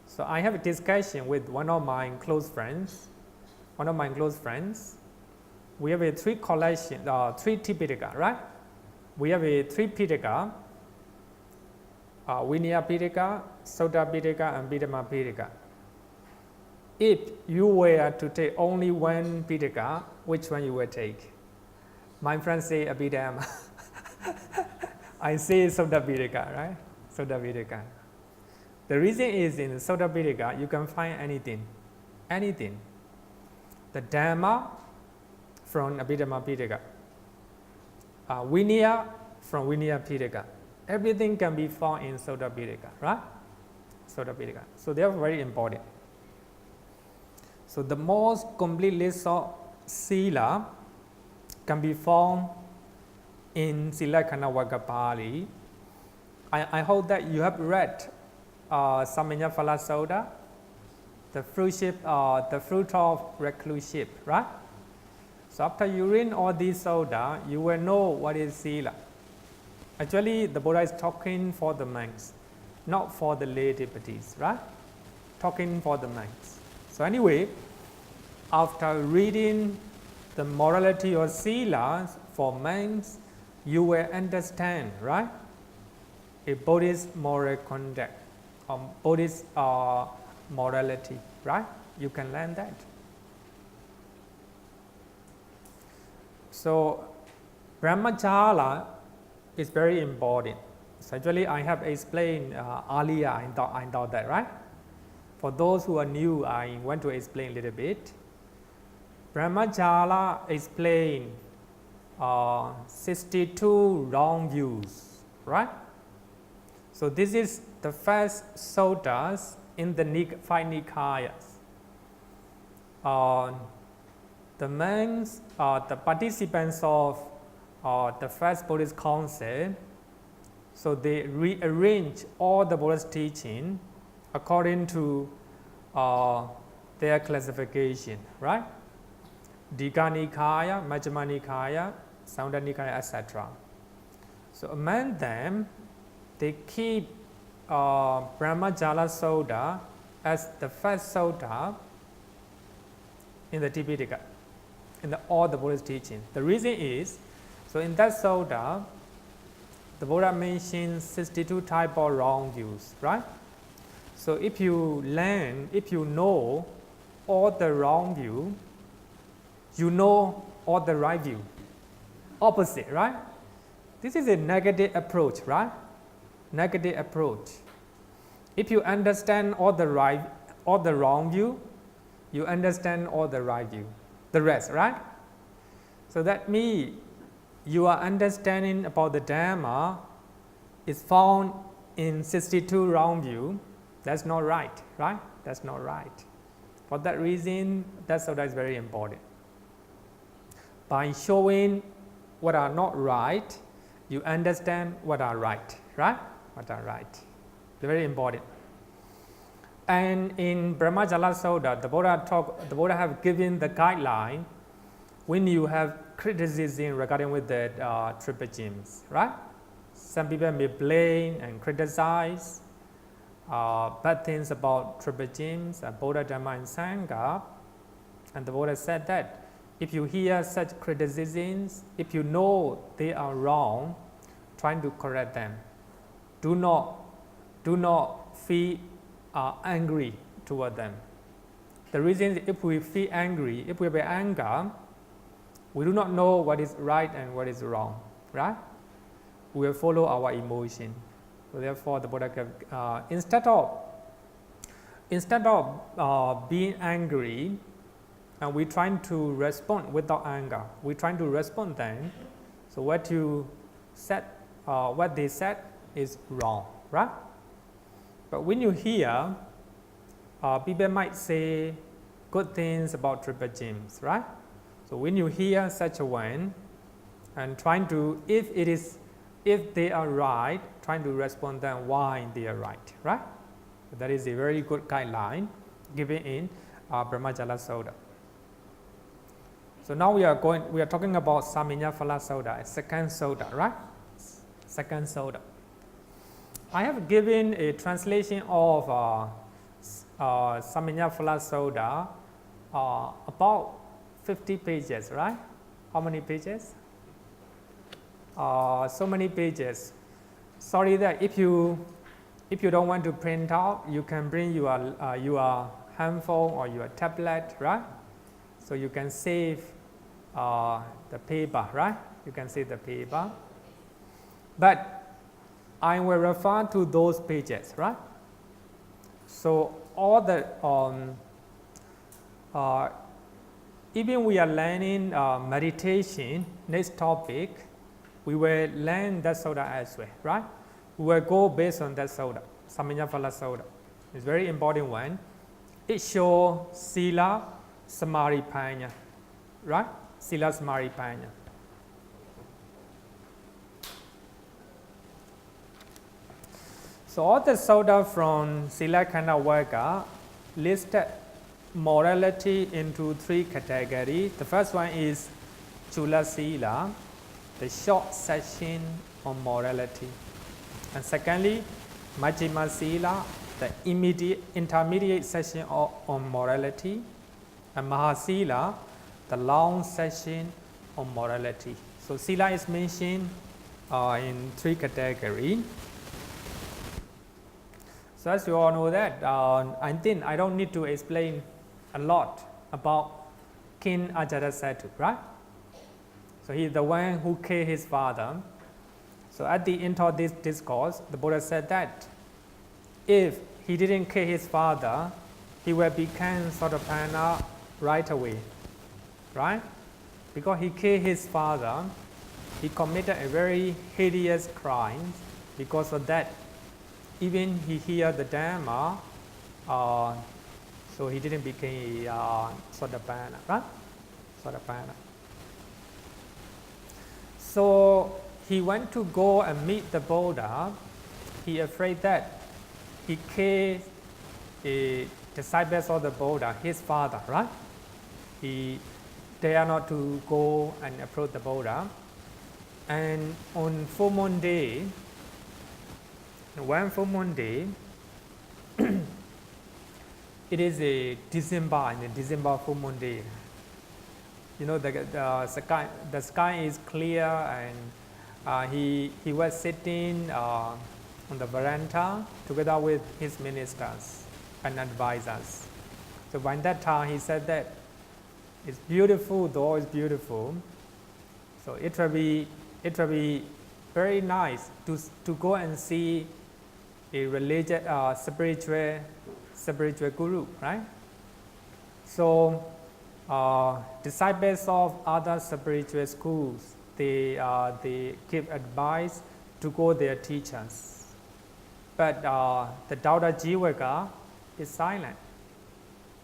So I have a discussion with one of my close friends. We have a three Tipitaka, right? We have a three Pitaka, Vinaya Pitaka, Sutta Pitaka, and Bidama Pitaka. If you were to take only one Pitaka, which one you will take? My friends say Abhidhamma. I say Sutta Pitaka, right? Sutta Pitaka. The reason is in Sutta Pitaka you can find anything. The Dhamma from Abhidhamma Pitaka, Vinaya from Vinaya Pitaka. Everything can be found in Sutta Pitaka, right? Sutta Pitaka. So they are very important. So the most complete list of Sīla can be found in Silakkhandha Vagga Pali. I hope that you have read Sammiññaphala Sutta, the fruit of recluship, right? So after you read all these sutta, you will know what is Sīla. Actually, the Buddha is talking for the monks, not for the lay devotees, right? Talking for the monks. So anyway, after reading the morality of Sīla for monks, you will understand, right? A Buddhist moral conduct, or Buddhist morality, right? You can learn that. So Brahmacharya is very important. So actually I have explained earlier, I thought that, right? For those who are new, I want to explain a little bit. Brahmacharya explained 62 wrong views, right? So this is the first suttas in the 5 Nikayas. The monks, the participants of the first Buddhist council, so they rearrange all the Buddhist teaching according to their classification, right? Dika Nikaya, Majjhima Nikaya, Saundara Nikaya, etc. So among them, they keep Brahmajala Sutta as the first sutta in the Tipitaka, in all the Buddhist teaching. The reason is, so in that sutta, the Buddha mentions 62 type of wrong views, right? So if you know all the wrong view, you know all the right view. Opposite, right? This is a negative approach, right? Negative approach. If you understand all the wrong view, you understand all the right view. The rest, right? So that means your understanding about the Dhamma is found in 62 wrong view. That's not right, right? That's not right. For that reason, that sutta is very important. By showing what are not right, you understand what are right, right? What are right. Very important. And in Brahmajala Sutta, the Buddha have given the guideline when you have criticism regarding with the triple gems, right? Some people may blame and criticize bad things about triple gems, Buddha, Dhamma, and Sangha. And the Buddha said that if you hear such criticisms, if you know they are wrong, try to correct them. Do not feel angry toward them. The reason is if we feel angry, if we have anger, we do not know what is right and what is wrong, right? We will follow our emotion. So therefore, the Buddha instead of being angry, and we trying to respond without anger. We trying to respond then. So what they said is wrong, right? But when you hear, people might say good things about triple gems, right? So when you hear such a one, and trying to, if they are right, trying to respond then why they are right, right? So that is a very good guideline given in Brahmajala Sutta. So now we are talking about Samminya Phala Sutta, second sutta, right? Second sutta. I have given a translation of Samminya Phala Sutta, about 50 pages, right? How many pages? So many pages. Sorry that if you don't want to print out, you can bring your handphone or your tablet, right? So you can save the paper, right? You can save the paper. But I will refer to those pages, right? So all the even we are learning meditation, next topic, we will learn that sutta as well, right? We will go based on that sutta, Samminya Phala Sutta. It's a very important one. It shows Sila, Samadhi, Panya, right? Sila, Samadhi, Panya. So all the sutta from Sila Khanda Varga listed morality into three categories. The first one is Chula Sila, the short section on morality. And secondly, Majjhima Sila, the intermediate section on morality. And Mahasila, the long section on morality. So Sila is mentioned in three categories. So as you all know that, I think I don't need to explain a lot about King Ajatasattu, right? So he is the one who killed his father. So at the end of this discourse, the Buddha said that if he didn't kill his father, he will become Sotapanna right away, right? Because he killed his father, he committed a very hideous crime. Because of that, even he hear the Dhamma, so he didn't become Sotapanna, right? Sotapanna. So he went to go and meet the Buddha. He afraid that he killed disciples of the Buddha, his father, right? He dare not to go and approach the Buddha. And on full moon day, one full moon day, it is a December, in the December full moon day. You know, the sky is clear, and he was sitting on the veranda together with his ministers and advisors. So by that time he said that it's beautiful, though it's beautiful. So it will be very nice to go and see a religious spiritual guru, right? So disciples of other spiritual schools, they give advice to go their teachers. But the Doubter Jivaka is silent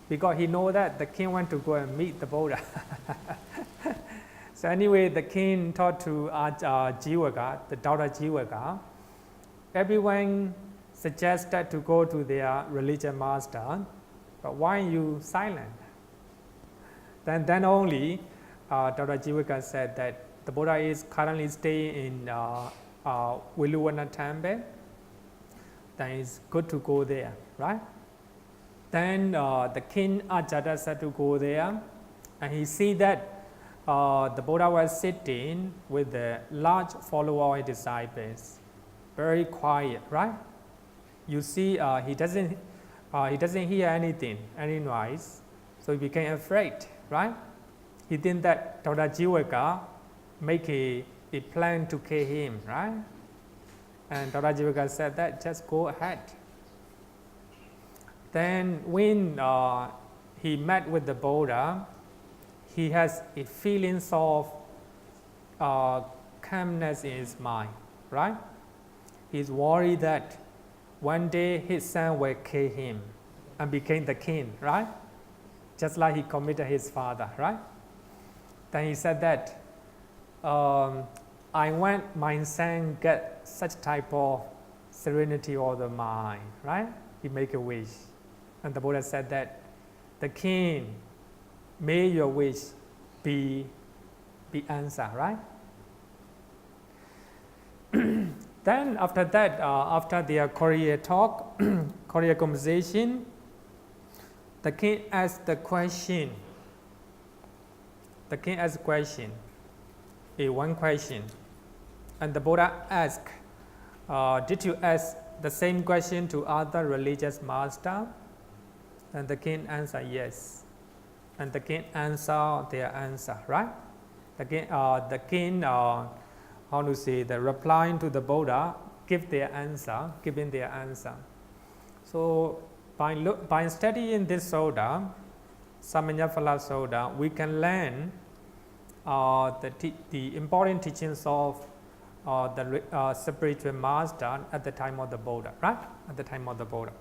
because he knows that the king wants to go and meet the Buddha. So anyway, the king taught to Jivaka, the Doubter Jivaka, everyone suggested to go to their religious master, but why are you silent? Then only Doubter Jivaka said that the Buddha is currently staying in Viluvana temple. Then it's good to go there, right? Then the king Ajata said to go there, and he see that the Buddha was sitting with a large follower of disciples, very quiet, right? You see, he doesn't hear anything, any noise, so he became afraid, right? He think that Doubter Jivaka make a plan to kill him, right? And Doubter Jivaka said that just go ahead. Then when he met with the Buddha, he has a feeling of calmness in his mind, right? He's worried that one day his son will kill him and become the king, right? Just like he committed his father, right? Then he said that, I want my son get such type of serenity of the mind, right? He make a wish. And the Buddha said that, the king, may your wish be answered, right? Then after that, after their Korea talk, Korea conversation, the king asked the question. The king asked one question. And the Buddha asked, did you ask the same question to other religious masters? And the king answered yes. And the king answered their answer, right? The king how to say, the replying to the Buddha, giving their answer. So by studying this Sutta, Samanyaphala Sutta, we can learn the important teachings of the spiritual master at the time of the Buddha, right? At the time of the Buddha.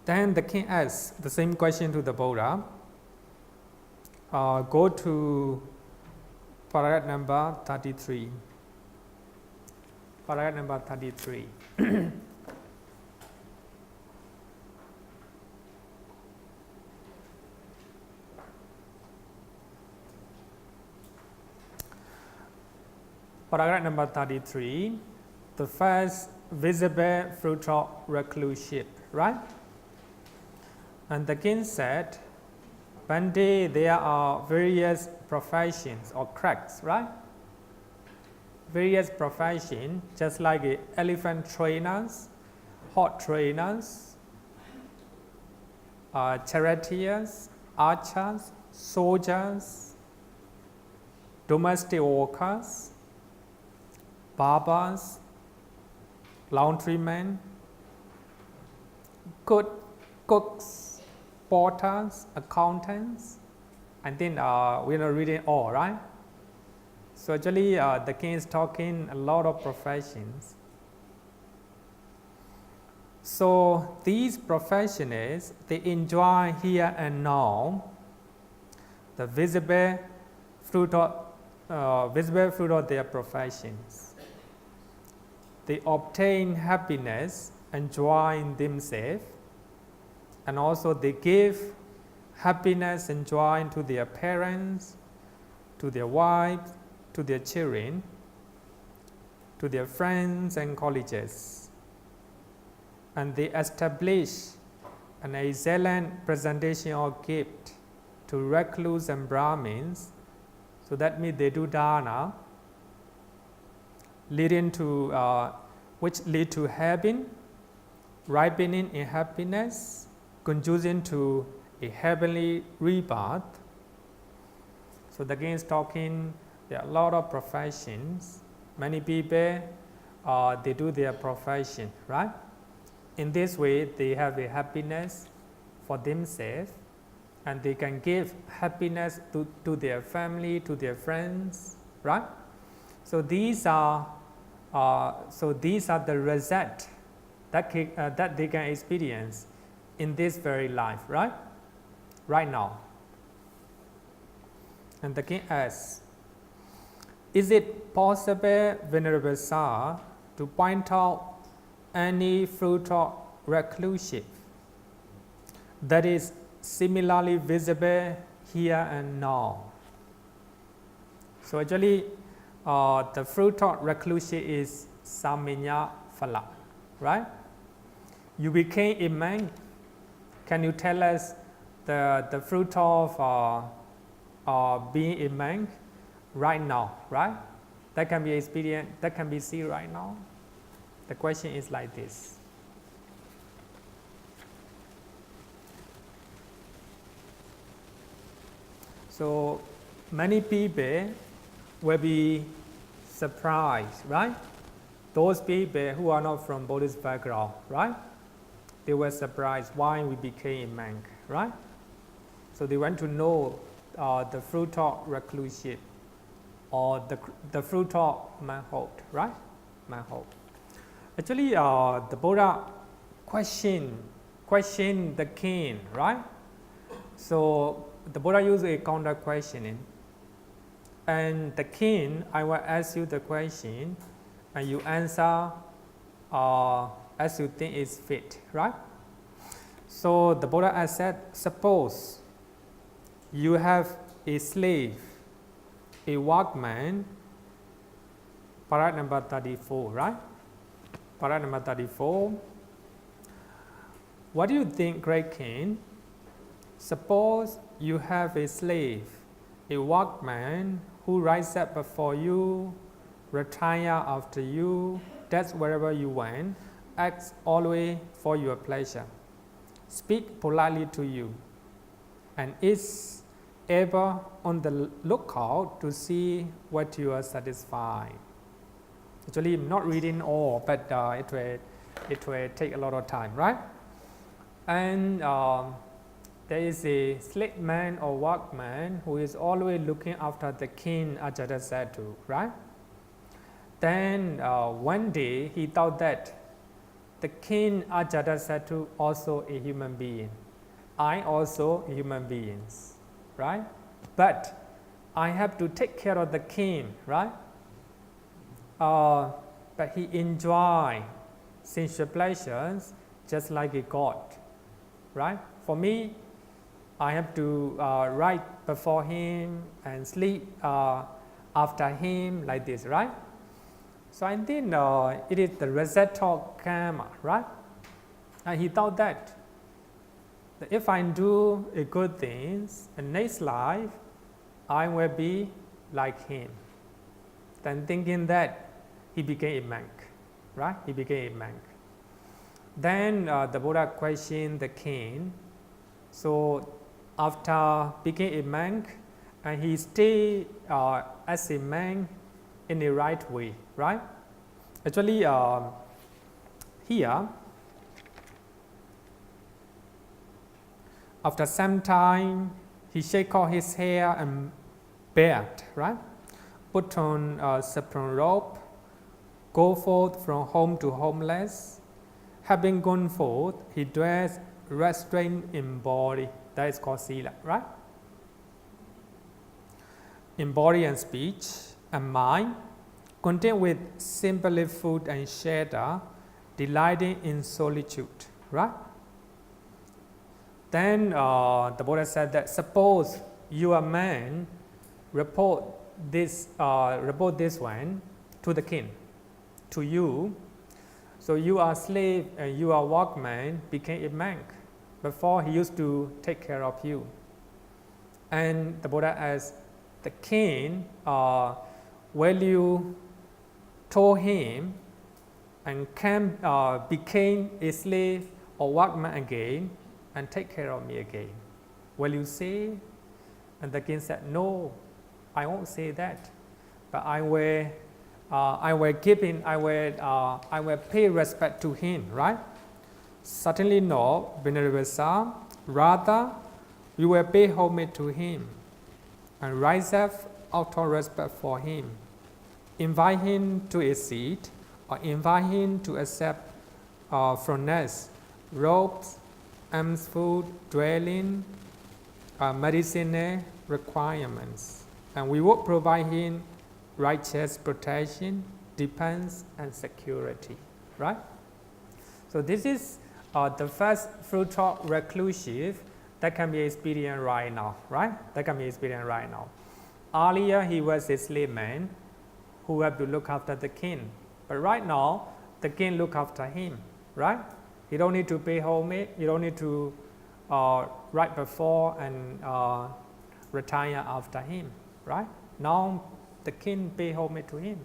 Then the king asked the same question to the Buddha. Go to paragraph number 33. Paragraph number 33. Paragraph number 33, the first visible fruit of recluseship, right? And the king said, Bhante, there are various professions or cracks, right? Various professions, just like elephant trainers, horse trainers, charioteers, archers, soldiers, domestic workers, barbers, laundrymen, cooks, porters, accountants, and then we're not reading all, right? So actually the king is talking a lot of professions. So these professionals, they enjoy here and now the visible fruit of their professions. They obtain happiness and joy in themselves and also they give happiness and joy to their parents, to their wives, to their children, to their friends and colleagues. And they establish an excellent presentation or gift to recluse and Brahmins. So that means they do dana, leading to which lead to heaven, ripening in happiness, conducing to a heavenly rebirth. So again, is talking. There are a lot of professions. Many people they do their profession, right? In this way, they have a happiness for themselves, and they can give happiness to their family, to their friends, right? So these are the results that they can experience in this very life, right? Right now. And the king asks, is it possible, Venerable Sir, to point out any fruit of reclusive that is similarly visible here and now? So actually, the fruit of reclusive is Saminya Phala, right? You became a monk. Can you tell us the fruit of being a monk right now, right? That can be experienced, that can be seen right now. The question is like this. So many people will be surprised, right? Those people who are not from Buddhist background, right? They were surprised why we became a monk, right? So they want to know the fruit of reclusive, or the fruit of manhood, right? Manhood. Actually, the Buddha questioned the king, right? So the Buddha used a counter questioning, and the king, I will ask you the question, and you answer as you think is fit, right? So the Buddha has said, suppose you have a slave, a workman, parat number 34, right? Parat number 34. What do you think, great king? Suppose you have a slave, a workman who rises up before you, retire after you, does wherever you want, acts always for your pleasure, speak politely to you, and is ever on the lookout to see what you are satisfied. Actually, I'm not reading all, but it will take a lot of time, right? And there is a slave man or workman who is always looking after the king Ajatasattu, right? Then one day he thought that the king Ajatasattu also a human being. I also a human being, right? But I have to take care of the king, right? But he enjoys sensual pleasures just like a god, right? For me, I have to ride before him and sleep after him like this, right? So I think it is the result of karma, right? And he thought that if I do a good things, in next life, I will be like him. Then thinking that, he became a monk, right? He became a monk. Then the Buddha questioned the king. So after becoming a monk, and he stayed as a monk in the right way, right? Actually, here, after some time, he shake off his hair and beard, right? Put on a saffron robe, go forth from home to homeless. Having gone forth, he dressed restrained in body. That is called Sila, right? In body and speech and mind, content with simply food and shelter, delighting in solitude, right? Then the Buddha said that suppose you are man, report this one to the king, to you. So you are slave and you are workman, became a monk. Before he used to take care of you. And the Buddha asked the king, will you told him and became a slave or workman again and take care of me again? Will you say? And the king said, no, I won't say that, but I will pay respect to him, right? Certainly no, Venerable Sir. Rather, you will pay homage to him and rise up out of respect for him. Invite him to a seat or invite him to accept from us robes, alms food, dwelling, medicinal requirements. And we will provide him righteous protection, defense, and security, right? So this is the first fruit of reclusive that can be experienced right now, right? That can be experienced right now. Earlier, he was a slave man who had to look after the king. But right now, the king look after him, right? He don't need to pay homage. You don't need to right before and retire after him, right? Now, the king pay homage to him.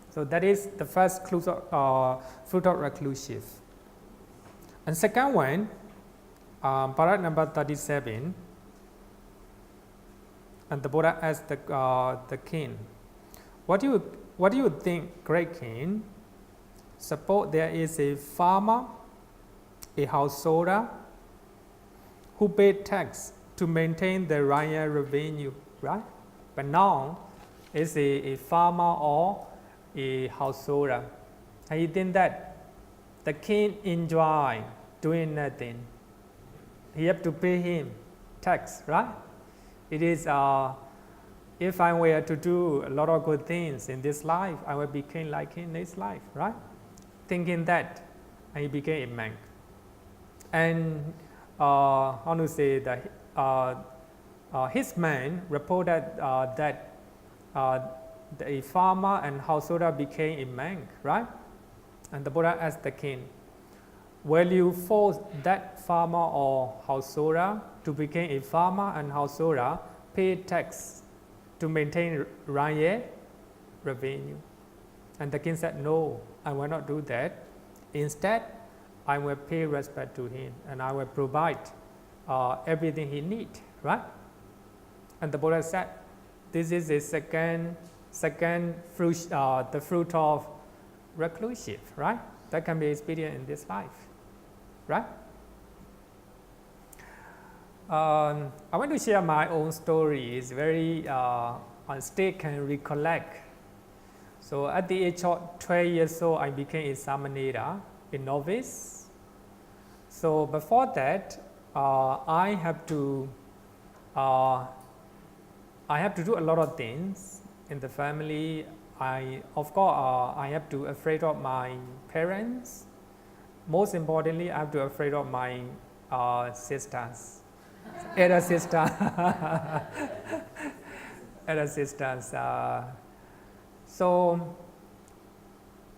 So that is the first fruit of reclusive. And second one, paragraph number 37, and the Buddha asked the king, what do you think, great king? Suppose there is a farmer, a householder, who paid tax to maintain the royal revenue, right? But now it's a farmer or a householder. And you think that the king enjoy doing nothing. He have to pay him tax, right? It is, if I were to do a lot of good things in this life, I will become like him in this life, right? Thinking that, and he became a monk. And how to say that his man reported that the farmer and householder became a monk, right? And the Buddha asked the king, will you force that farmer or householder to become a farmer and householder, pay tax to maintain royal revenue? And the king said, no, I will not do that. Instead, I will pay respect to him and I will provide everything he needs, right? And the Buddha said, this is the second fruit, the fruit of reclusive, right? That can be experienced in this life, right? I want to share my own story. It's very on stage can recollect. So at the age of 12 years old, I became a samanera, a novice. So before that, I have to do a lot of things in the family. Of course, I have to afraid of my parents. Most importantly, I have to afraid of my sisters, elder sister, elder sisters. So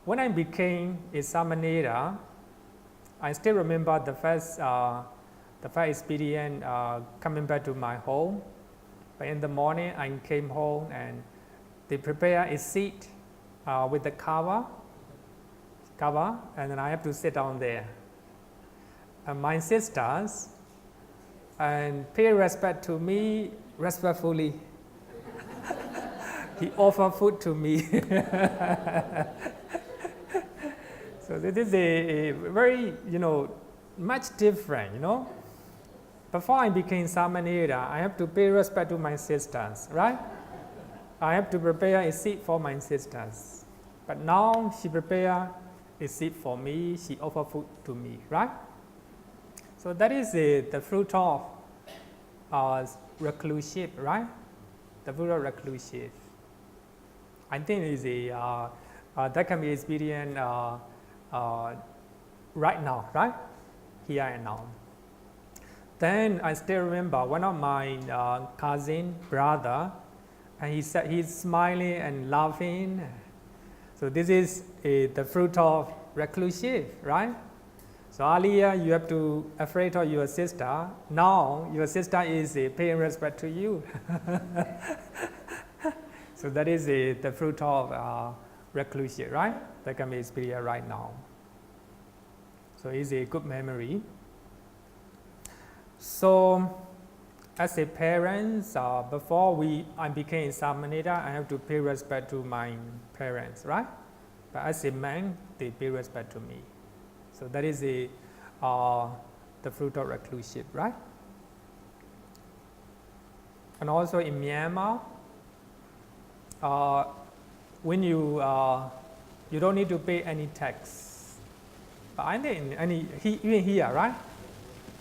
when I became a samanera, I still remember the first experience coming back to my home. But in the morning, I came home and they prepare a seat with the cover, and then I have to sit down there. And my sisters and pay respect to me respectfully. He offered food to me. So this is a very, much different, Before I became samanera, I have to pay respect to my sisters, right? I have to prepare a seat for my sisters. But now she prepare a seat for me, she offer food to me, right? So that is the fruit of reclusive, right? The fruit of reclusive. I think is that can be experienced right now, right? Here and now. Then I still remember one of my cousin brother, and he said he's smiling and laughing. So this is the fruit of reclusive, right? So earlier you have to afraid of your sister. Now your sister is paying respect to you. So that is the fruit of reclusive, right? That can be experienced right now. So it's a good memory. So as a parent, before I became Samanera, I have to pay respect to my parents, right? But as a man, they pay respect to me. So that is the fruit of reclusive, right? And also in Myanmar, when you don't need to pay any tax. But I think even here, right?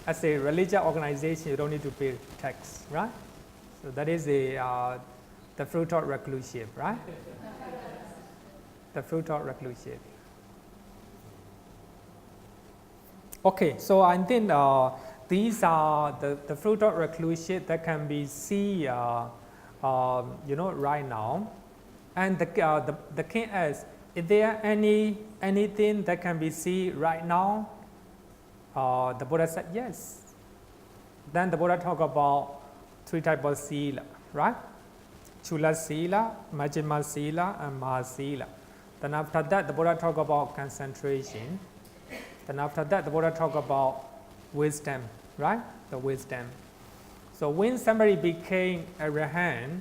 As a religious organization, you don't need to pay tax, right? So that is the fruit of reclusive, right? The fruit of reclusive. Okay, so I think these are the fruit of reclusive that can be seen, right now. And the king asks, is there anything that can be seen right now? The Buddha said yes. Then the Buddha talked about 3 types of Sīla, right? Chula Sīla, Majjhima Sīla, and Maha Sīla. Then after that, the Buddha talked about concentration. Then after that, the Buddha talked about wisdom, right? The wisdom. So when somebody became Arahant,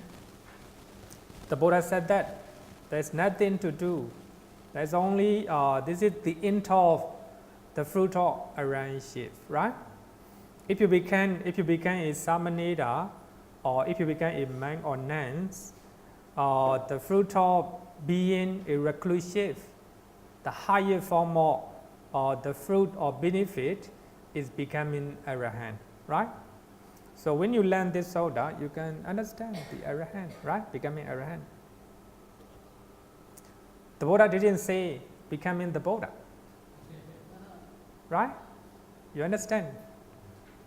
the Buddha said that there's nothing to do. There's only, this is the end of the fruit of arahantship, right? If you became a Samanera, or if you became a monk or nuns, the fruit of being a reclusive, the higher form of the fruit or benefit is becoming Arahant, right? So when you learn this Sutta, you can understand the Arahant, right? Becoming Arahant. The Buddha didn't say becoming the Buddha, right? You understand?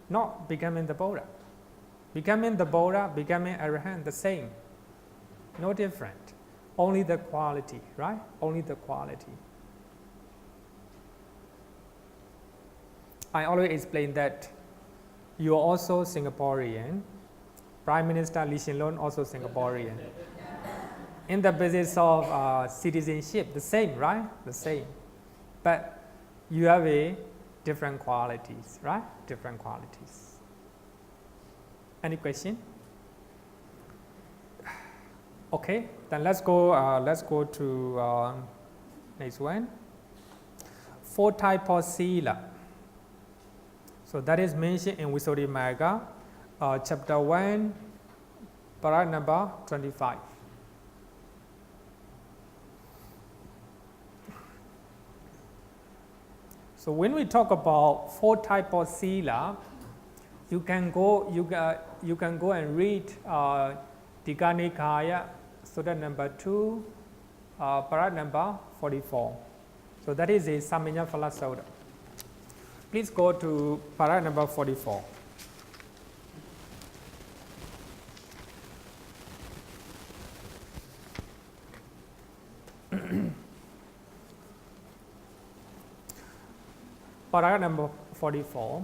Not becoming the Buddha. Becoming the Buddha, becoming Arahant, the same. No different. Only the quality, right? Only the quality. I always explain that you are also Singaporean. Prime Minister Lee Hsien Loong also Singaporean. In the business of citizenship, the same, right? The same. But you have different qualities, right? Different qualities. Any question? Okay, then let's go to next one. 4 types of Sīla. So that is mentioned in Visuddhimagga, chapter 1, paragraph number 25. So when we talk about 4 types of Sīla, you can go and read Digha Nikaya, Sutta number 2, paragraph number 44. So that is a Samanya Phala Sutta. Please go to paragraph number 44. Paragraph number 44.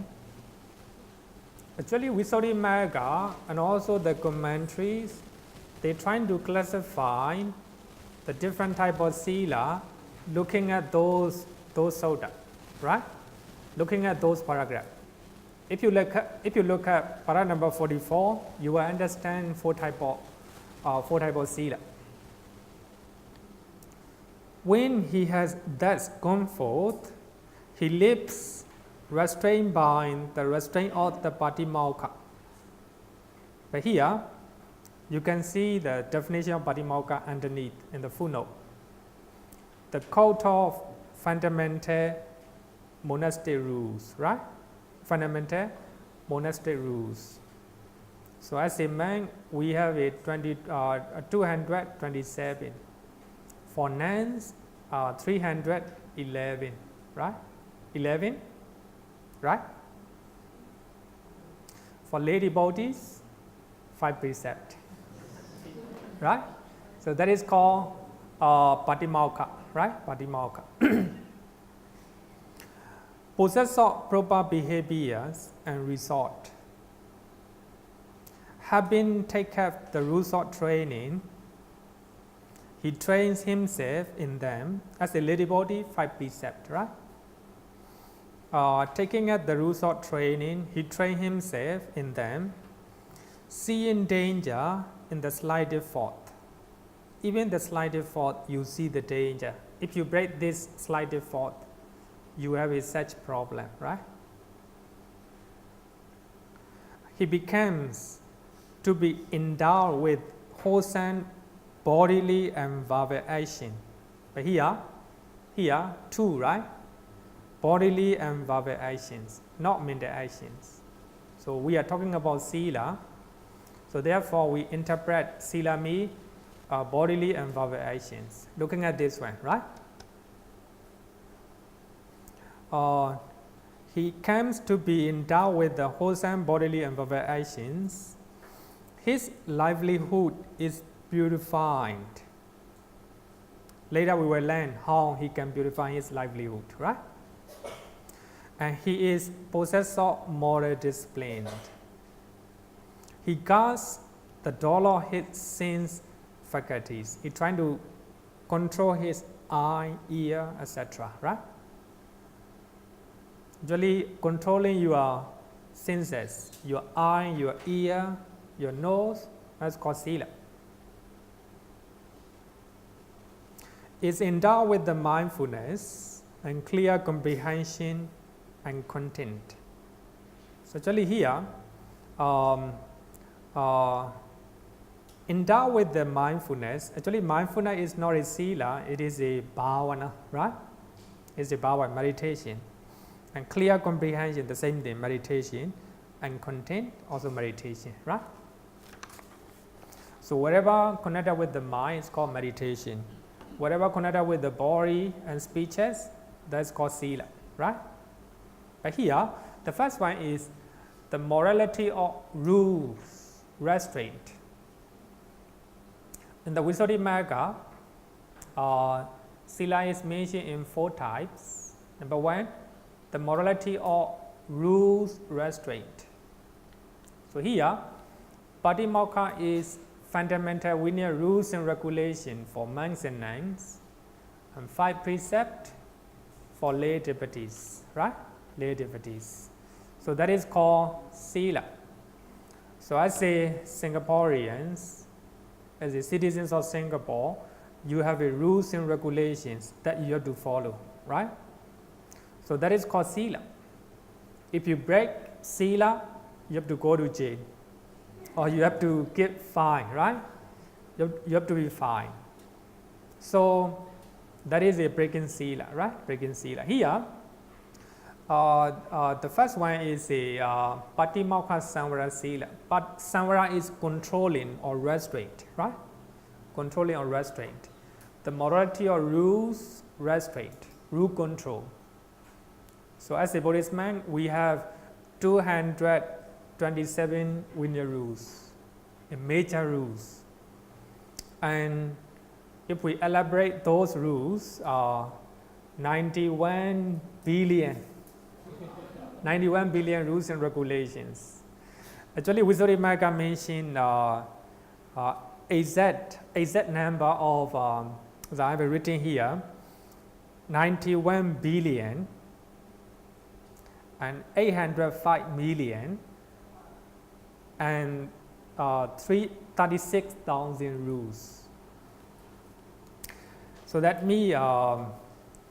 Actually, Visuddhimagga and also the commentaries, they trying to classify the different type of Sīla looking at those sutta, right? Looking at those paragraphs. If you look at paragraph number 44, you will understand 4 type of Sīla. When he has thus gone forth, he lives restrained by the restraint of the Patimokkha. But here, you can see the definition of Patimokkha underneath in the footnote. The code of fundamental monastic rules, right? Fundamental monastic rules. So as a monk, we have 227. For nuns, 311, right? 11, right? For lay devotees, 5 precepts. Right? So that is called Patimokha, right? Patimokha. Possess of proper behaviors and resort. Having taken the rules of training, he trains himself in them. As a lay devotee, 5 precepts, right? Taking up the rules of training, he trains himself in them, seeing danger in the slightest fault. Even the slightest fault, you see the danger. If you break this slightest fault, you have a such problem, right? He becomes to be endowed with wholesome bodily and verbal action. But here, two, right? Bodily and verbal actions, not mental actions. So we are talking about Sila. So therefore, we interpret Sila means bodily and verbal actions. Looking at this one, right? He comes to be endowed with the wholesome bodily and verbal actions. His livelihood is purified. Later we will learn how he can purify his livelihood, right? And he is possessed of moral discipline. He guards the door of his sense faculties. He's trying to control his eye, ear, etc., right? Usually controlling your senses, your eye, your ear, your nose, that's called Sila. Is endowed with the mindfulness and clear comprehension and content. So actually here, endowed with the mindfulness, actually mindfulness is not a Sila, it is a bhavana, right? It's a bhavana, meditation. And clear comprehension, the same thing, meditation. And content, also meditation, right? So whatever connected with the mind is called meditation. Whatever connected with the body and speeches, that's called Sila, right? But here, the first one is the morality of rules, restraint. In the Visuddhimagga, Sila is mentioned in 4 types. Number 1, the morality of rules, restraint. So here, Patimokha is fundamental Vinaya rules and regulations for monks and nuns, and 5 precepts for lay devotees, right? Lay devotees. So that is called Sila. So as a Singaporeans, as a citizens of Singapore, you have a rules and regulations that you have to follow, right? So that is called Sila. If you break Sila, you have to go to jail, or you have to get fined, right? You have to be fined. So that is a breaking Sila, right? Breaking Sila. Here, the first one is a Patimokha Samvara Sila. But Samvara is controlling or restraint, right? Controlling or restraint. The morality of rules, restraint, rule control. So as a Buddhist man, we have 227 Vinaya rules, major rules. And if we elaborate those rules, 91 billion rules and regulations. Actually, Visuddhimagga mentioned exact number of, as I have written here, 91 billion and 805 million and 36,000 rules. So that means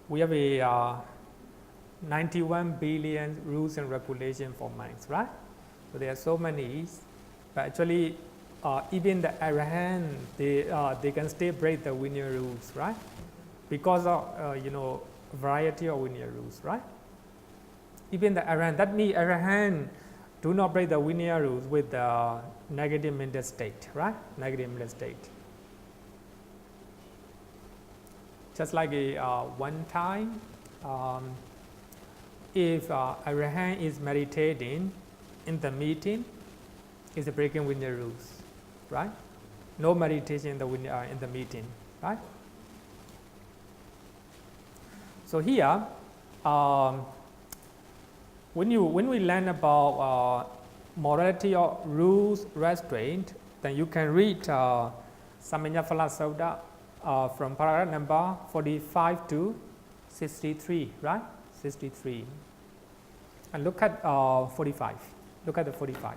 we have a 91 billion rules and regulations for monks, right? So there are so many, but actually even the Arahant, they can still break the Vinaya rules, right? Because of variety of Vinaya rules, right? Even the Arahant, that means Arahant do not break the Vinaya rules with the negative mental state, right? Negative mental state. Just like one time, if Arahant is meditating in the meeting, is breaking Vinaya rules, right? No meditation in the meeting, right? So here, when we learn about morality or rules, restraint, then you can read Samanyaphala Sutta from paragraph number 45 to 63, right? 63. And look at 45. Look at the 45.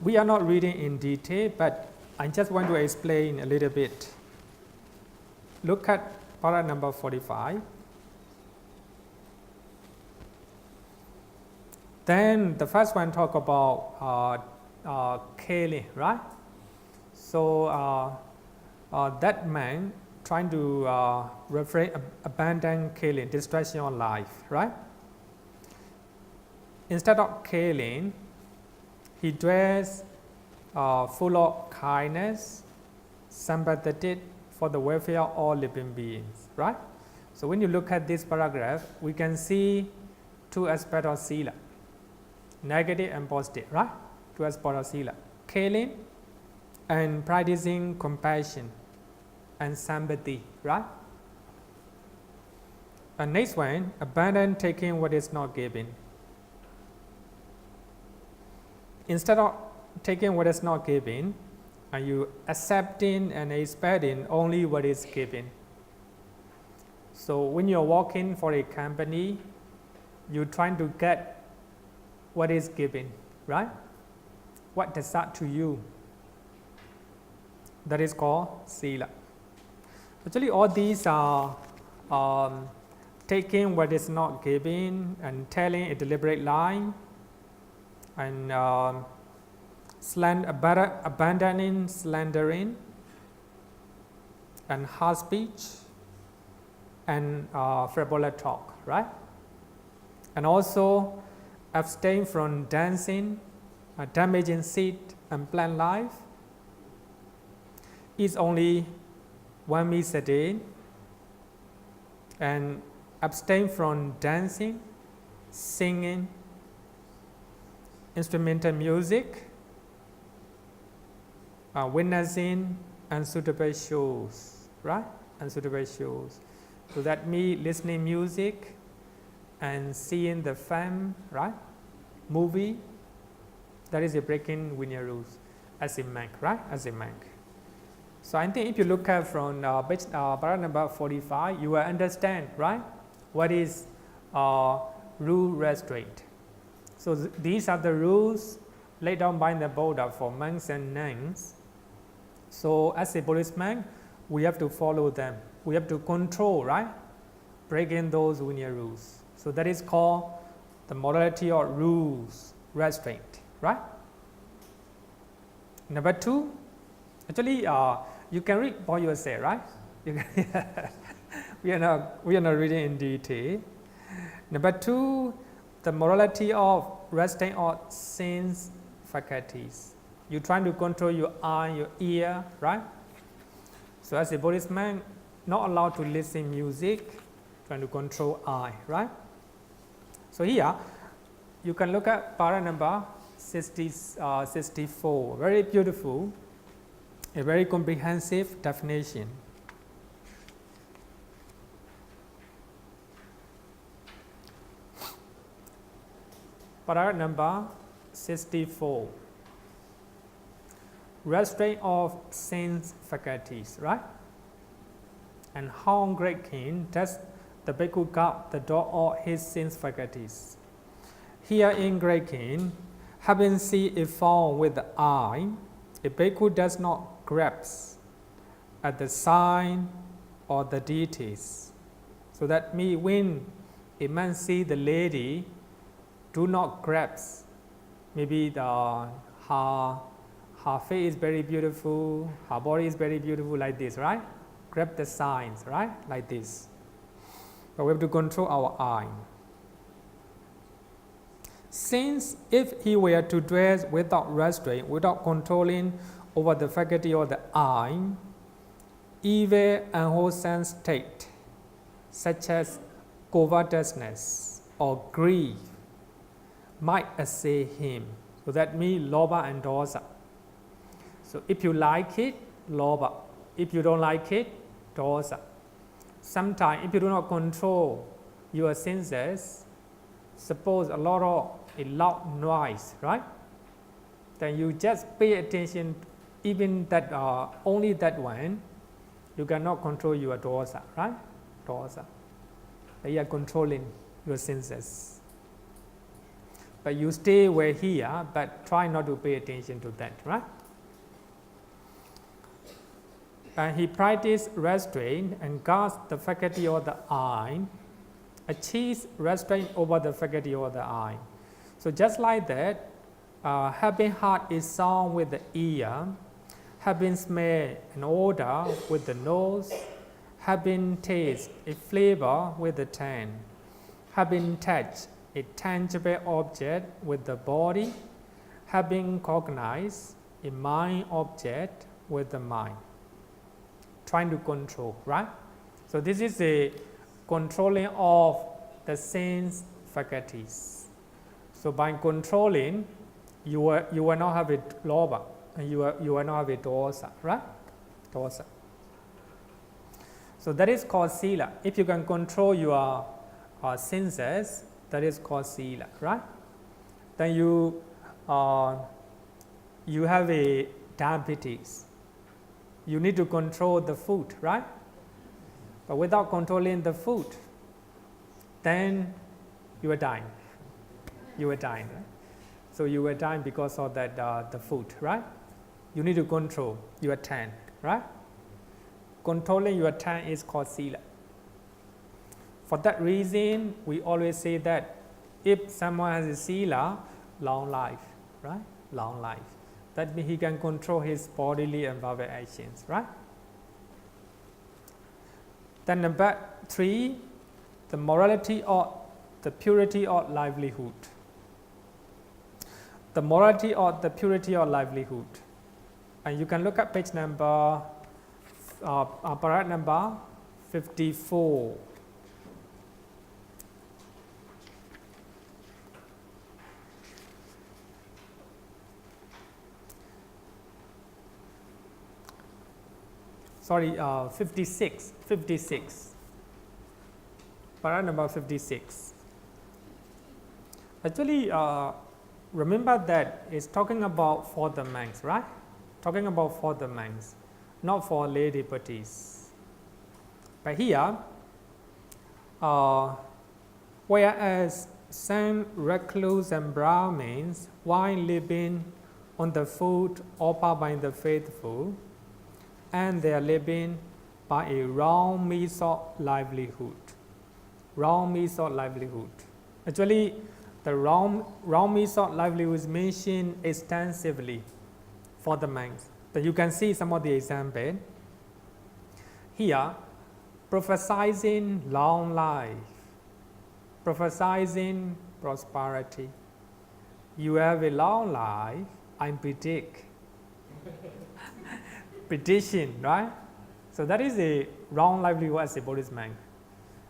We are not reading in detail, but I just want to explain a little bit. Look at paragraph number 45. Then the first one talk about killing, right? So that man trying to refrain, abandon killing, destruction of life, right? Instead of killing, he dwells full of kindness, sympathetic for the welfare of all living beings, right? So when you look at this paragraph, we can see two aspects of Sila, negative and positive, right? Two aspects of Sila, killing and practicing compassion and sympathy, right? And next one, abandon taking what is not given. Instead of taking what is not given, are you accepting and expecting only what is given? So when you're working for a company, you're trying to get what is given, right? What does that to you? That is called Sila. Actually, all these are taking what is not given and telling a deliberate lie, and abandoning slandering and harsh speech and frivolous talk, right? And also abstain from dancing, damaging seed and plant life. Eat only one meal a day, and abstain from dancing, singing, instrumental music, witnessing unsuitable shows, right? Unsuitable shows. So that means listening music and seeing the film, right? Movie. That is a breaking Vinaya rules as a monk, right? As a monk. So I think if you look at from paragraph number 45, you will understand, right? What is rule restraint. So these are the rules laid down by the Buddha for monks and nuns. So as a Buddhist monk, we have to follow them. We have to control, right? Breaking those Vinaya rules. So that is called the morality or rules restraint, right? Number 2, actually you can read for yourself, right? You can we are not reading in detail. Number 2, the morality of restraint or sense faculties. You're trying to control your eye, your ear, right? So as a Buddhist man, not allowed to listen music, trying to control eye, right? So here, you can look at para number 64, very beautiful, a very comprehensive definition. Paragraph number 64. Restraint of sense faculties, right? And how great king does the bhikkhu guard the door of his sense faculties? Here in Great King, having seen a form with the eye, a bhikkhu does not grasp at the sign or the deities. So that means when a man sees the lady, do not grasp. Maybe her face is very beautiful, her body is very beautiful like this, right? Grab the signs, right? Like this. But we have to control our eye. Since if he were to dress without restraint, without controlling over the faculty of the eye, evil and wholesome state, such as covetousness or greed, might assail him. So that means lobha and dosa. So if you like it, lobha. If you don't like it, dosa. Sometimes if you do not control your senses, suppose a lot of a loud noise, right? Then you just pay attention, even that only that one, you cannot control your dosa, right? Dosa. You are controlling your senses. But you stay where here, but try not to pay attention to that, right? And he practiced restraint and guards the faculty of the eye, achieves restraint over the faculty of the eye. So just like that, having heard a sound with the ear, having smell an odor with the nose, having taste a flavor with the tongue, having touch a tangible object with the body, having cognized a mind object with the mind. Trying to control, right? So this is a controlling of the sense faculties. So by controlling, you will not have a lobha, and you will not have a dosa, right? Dosa. So that is called Sila. If you can control your senses, that is called Sila, right? Then you have a diabetes. You need to control the food, right? But without controlling the food, then you are dying. You are dying, right? So you are dying because of that the food, right? You need to control your tongue, right? Controlling your tongue is called Sila. For that reason, we always say that if someone has a Sila, long life, right? Long life. That means he can control his bodily and verbal actions, right? Then number 3, the morality or the purity of livelihood. The morality or the purity of livelihood. And you can look at page number, paragraph number 54. Sorry, 56. Paragraph number 56. Actually, remember that it's talking about for the monks, right? Talking about for the monks, not for lay devotees. But here, whereas some recluse and Brahmins, while living on the food offered by the faithful, and they are living by a wrong means of livelihood. Wrong means of livelihood. Actually, the wrong means of livelihood is mentioned extensively for the monks. So you can see some of the examples. Here, prophesizing long life, prophesizing prosperity. You have a long life, I predict. Prediction, right? So that is a wrong livelihood as a Buddhist monk.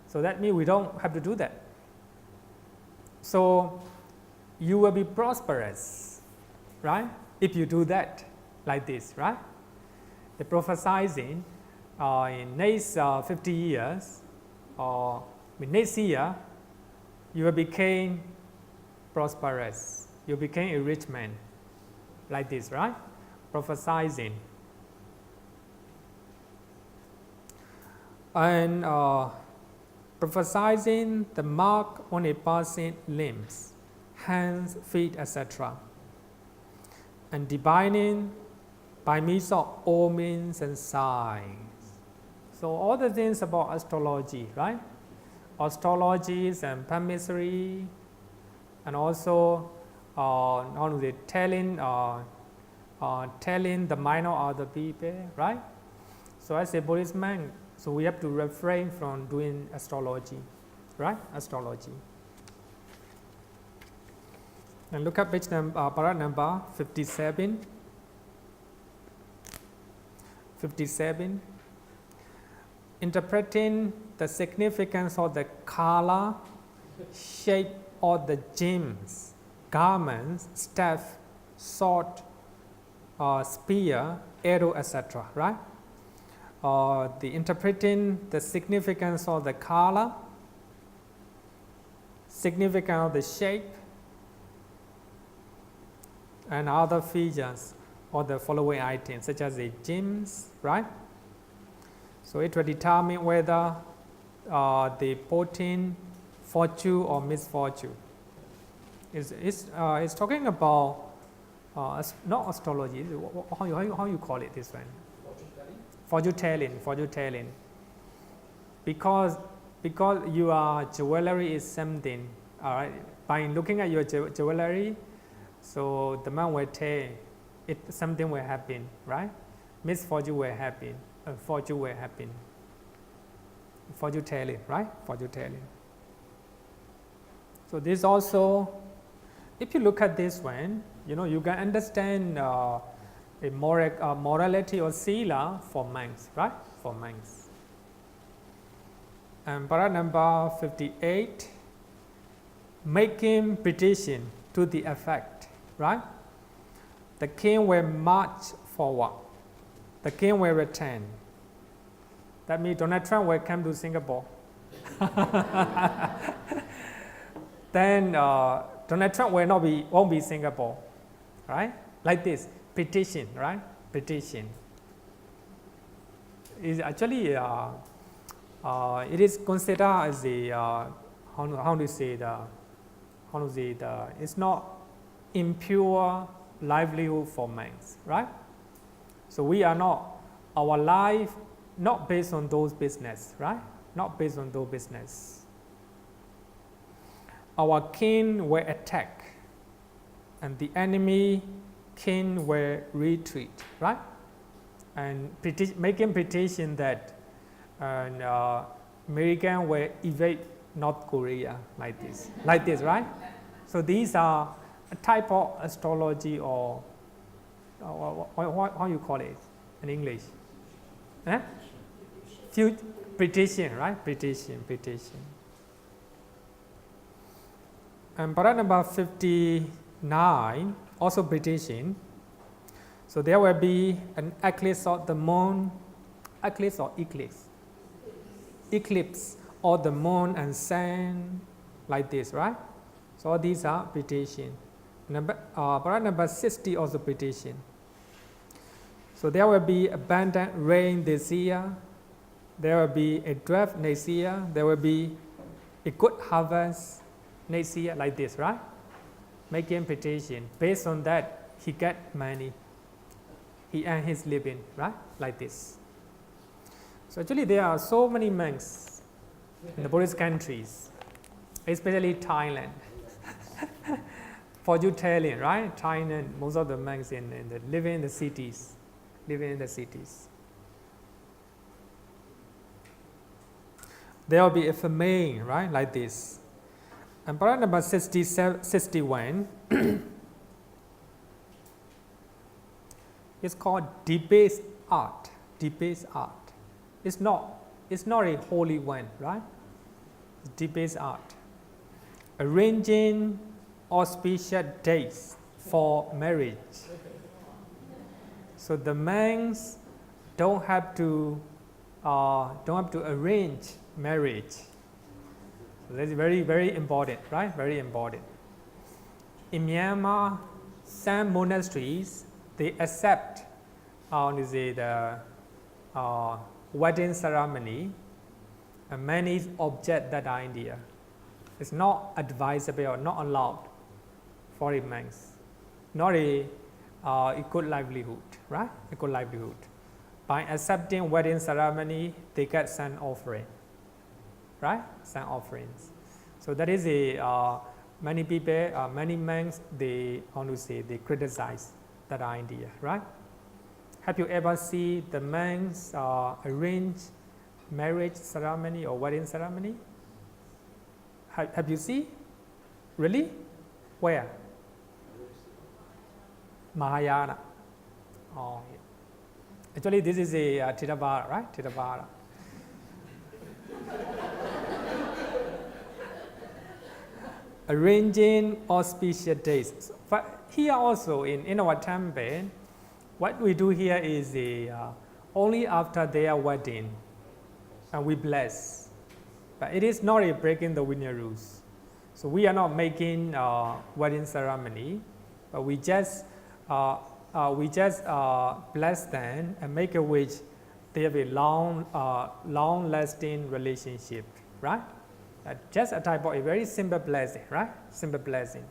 So that means we don't have to do that. So you will be prosperous, right? If you do that like this, right? The prophesizing in next 50 years or next year, you will become prosperous. You became a rich man like this, right? Prophesizing. And prophesizing the mark on a person's limbs, hands, feet, etc. And divining by means of omens and signs. So all the things about astrology, right? Astrologies and palmistry, and also not only telling the mind of other people, right? So as a Buddhist monk, so we have to refrain from doing astrology, right? Astrology. And look at page number, paragraph number 57. 57. Interpreting the significance of the color, shape of the gems, garments, stuff, sword, spear, arrow, etc. Right? The interpreting the significance of the color, significance of the shape, and other features of the following items, such as the gems, right? So it will determine whether they portend fortune or misfortune. It's talking about not astrology. How you call it this one? Fortune telling. Because your jewelry is something. All right. By looking at your jewelry, so the man will tell something will happen, right? Misfortune will happen. Fortune will happen. Fortune telling, right? Fortune telling. So this also, if you look at this one, you can understand a morality or Sila for monks, right? For monks. And para number 58, making petition to the effect, right? The king will march forward. The king will return. That means Donald Trump will come to Singapore. Then Donald Trump won't be Singapore, right? Like this, petition, right? Petition. Is actually it is considered as a it's not impure livelihood for monks, right? So we are not, our life not based on those business, right? Not based on those business. Our king will attack, and the enemy king will retreat, right? And making petition that American will invade North Korea like this, right? So these are a type of astrology or how you call it in English? Petition, right? Petition. And para number 59, also petition. So there will be an eclipse of the moon, eclipse of the moon and sun, like this, right? So these are petition. Para number 60 also petition. So there will be abundant rain this year. There will be a drought next year. There will be a good harvest next year, like this, right? Making petition. Based on that, he get money. He earn his living, right? Like this. So actually, there are so many monks in the Buddhist countries, especially Thailand. Fortune telling, right? Thailand, most of the monks living in the cities. There will be a famine, right? Like this. And paragraph number 61 is called debased art. Debased art. It's not a holy one, right? It's debased art. Arranging auspicious dates for marriage. So the monks don't have to arrange marriage. So that's very, very important, right? Very important. In Myanmar, some monasteries they accept the wedding ceremony, and many object that idea. It's not advisable or not allowed for the monks. Not a equal livelihood, right? Equal livelihood. By accepting wedding ceremony, they get sun offering, right? Sun offerings. So that is many people, many monks, they criticize that idea, right? Have you ever seen the monks arrange marriage ceremony or wedding ceremony? Have you seen? Really? Where? Mahayana. Oh, yeah. Actually, this is a Theravada, right? Theravada. Arranging auspicious days. here also in our temple, what we do here is only after their wedding, and we bless. But it is not a breaking the Vinaya rules. So we are not making wedding ceremony, but we just bless them and make a wish they have a long-lasting relationship, right? Just a type of a very simple blessing, right? Simple blessing.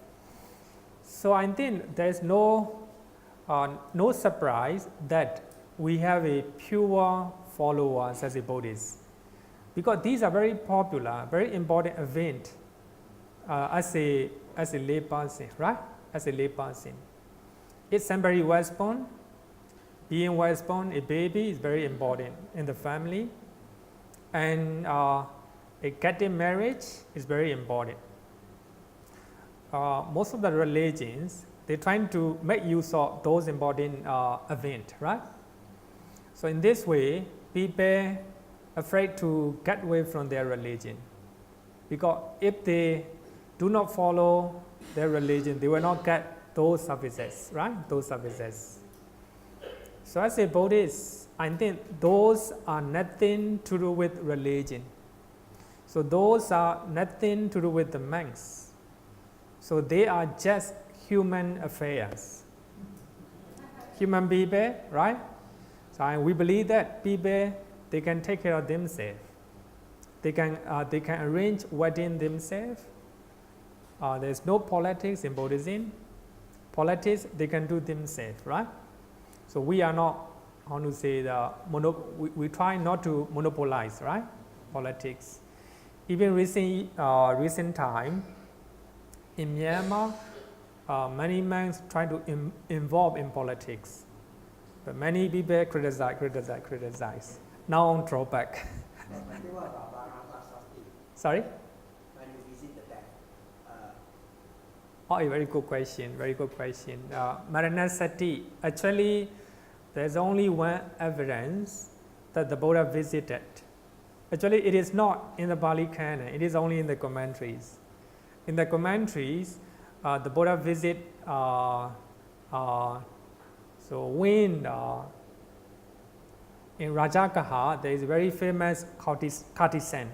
So I think there is no surprise that we have a pure followers as a Buddhist, because these are very popular, very important event as a lay person, right? As a lay person. If somebody was born, being was born, a baby is very important in the family, and getting marriage is very important. Most of the religions, they're trying to make use of those important events, right? So in this way, people afraid to get away from their religion, because if they do not follow their religion, they will not get those services, right? Those services. So as a Buddhist, I think those are nothing to do with religion. So those are nothing to do with the monks. So they are just human affairs. Human people, right? So we believe that people, they can take care of themselves. They can arrange wedding themselves. There's no politics in Buddhism. Politics, they can do themselves, right? So we are not, how to say, we try not to monopolize, right? Politics. Even recent time, in Myanmar, many monks try to involve in politics. But many people criticize. Now on drawback. Sorry? When you visit the death. Oh, a very good question, very good question. Maranasati, actually, there's only one evidence that the Buddha visited. Actually, it is not in the Pali Canon, it is only in the commentaries. In the commentaries, the Buddha visit, so when in Rajagaha, there is a very famous courtesan,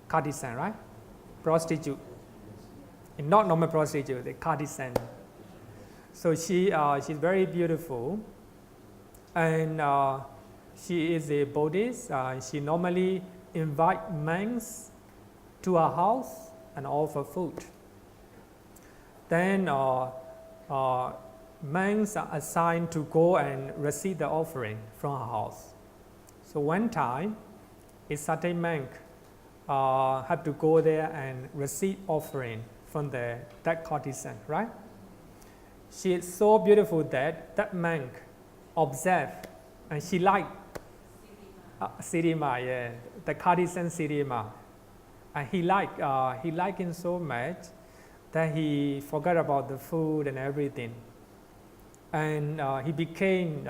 right? Prostitute. Not normal prostitute, the courtesan. So she's very beautiful, and she is a Buddhist. She normally invites monks to her house and offer food. Then monks are assigned to go and receive the offering from her house. So one time, a certain monk had to go there and receive offering from that courtesan, right? She is so beautiful that monk observed, and she liked Sirima, yeah, the courtesan Sirima, and he liked him so much that he forgot about the food and everything, and he became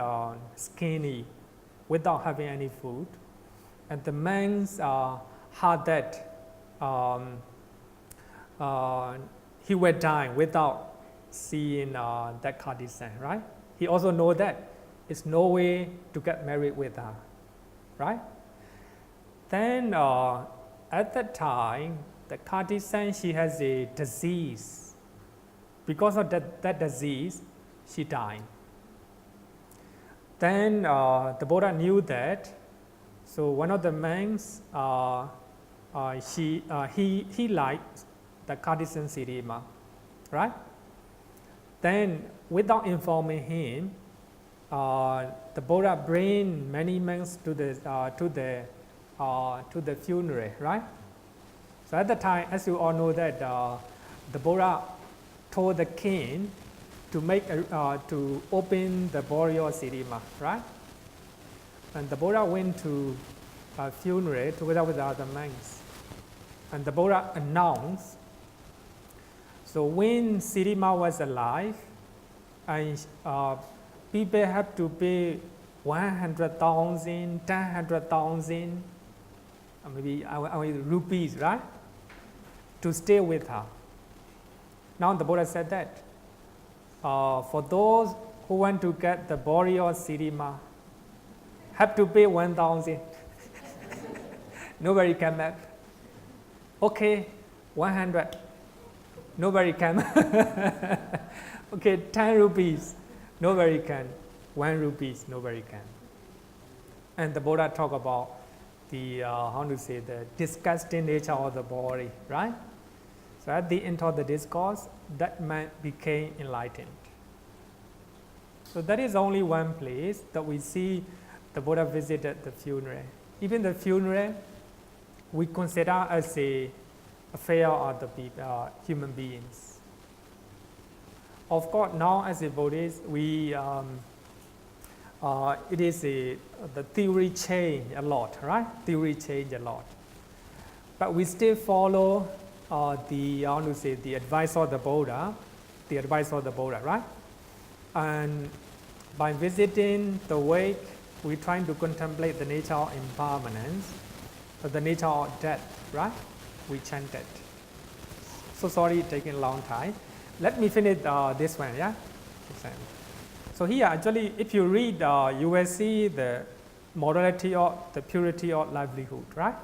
skinny without having any food, and the monks heard that he would die without seeing that courtesan, right? He also knows that it's no way to get married with her, right? Then at that time, the courtesan, she has a disease. Because of that disease, she died. Then the Buddha knew that, so one of the monks, he liked the courtesan Sirima, right? Then, without informing him, the Buddha bring many monks to the funeral, right? So at the time, as you all know, that the Buddha told the king to to open the burial of Sirima, right? And the Buddha went to a funeral together with the other monks, and the Buddha announced. So when Sirima was alive, and people have to pay 100,000, 10,000, maybe rupees, right, to stay with her. Now the Buddha said that for those who want to get the body of Sirima, have to pay 1,000. Nobody can map. Okay, 100. Nobody can. Okay, 10 rupees. Nobody can. 1 rupees. Nobody can. And the Buddha talk about the the disgusting nature of the body, right? So at the end of the discourse, that man became enlightened. So that is only one place that we see the Buddha visited the funeral. Even the funeral, we consider as a affair of the people, human beings. Of course, now as a Buddhist, we it is the theory change a lot, right? Theory change a lot, but we still follow the advice of the Buddha, right? And by visiting the wake, we trying to contemplate the nature of impermanence, the nature of death, right? We chanted. So sorry, it's taking a long time. Let me finish this one, yeah? So here, actually, if you read, you will see the morality or the purity of livelihood, right?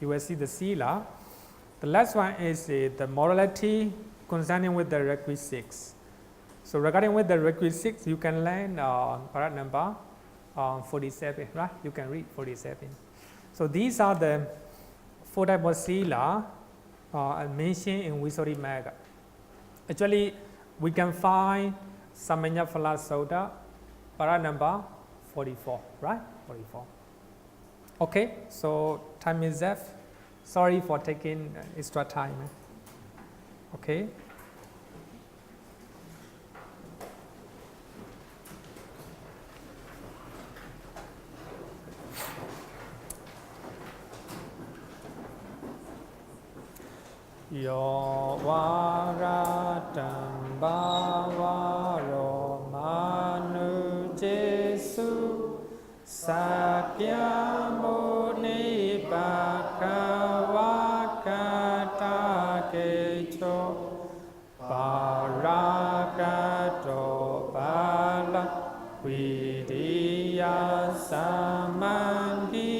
You will see the Sila. The last one is the morality concerning with the requisites. So regarding with the requisites, you can learn paragraph number 47, right? You can read 47. So these are the 4 types of Sila mentioned in Visuddhimagga. Actually, we can find Samanyaphala Sutta, paragraph number 44, right? 44. Okay, so time is up. Sorry for taking extra time. Okay. Yo varatam bhavaro manu jesu sakyamo nipakavakata kecho parakato bala vidiya samangi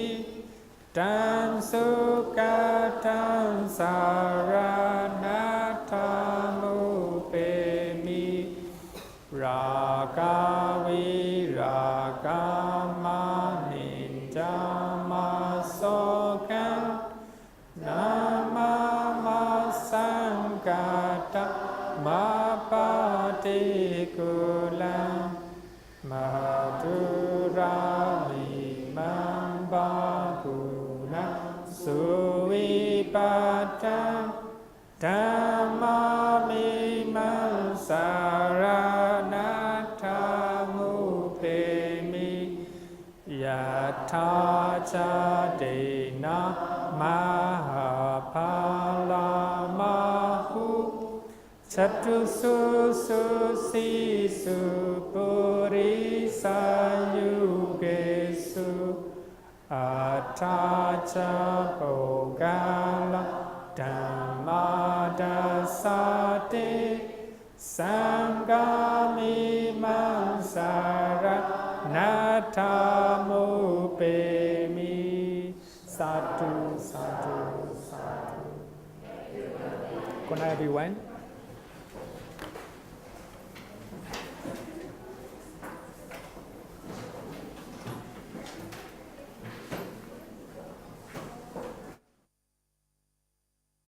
tan sukatan saranatamu ragavi ragamaninjamasokan namamasankata mapatikulam madurami mambaguna suvipatam dhammamimam saranatamu yatha dena mahapalamahu chatusu susisu purisayugesu atacha bogala dhammadasate sangami mansara natamu pemi satu. Good night, everyone.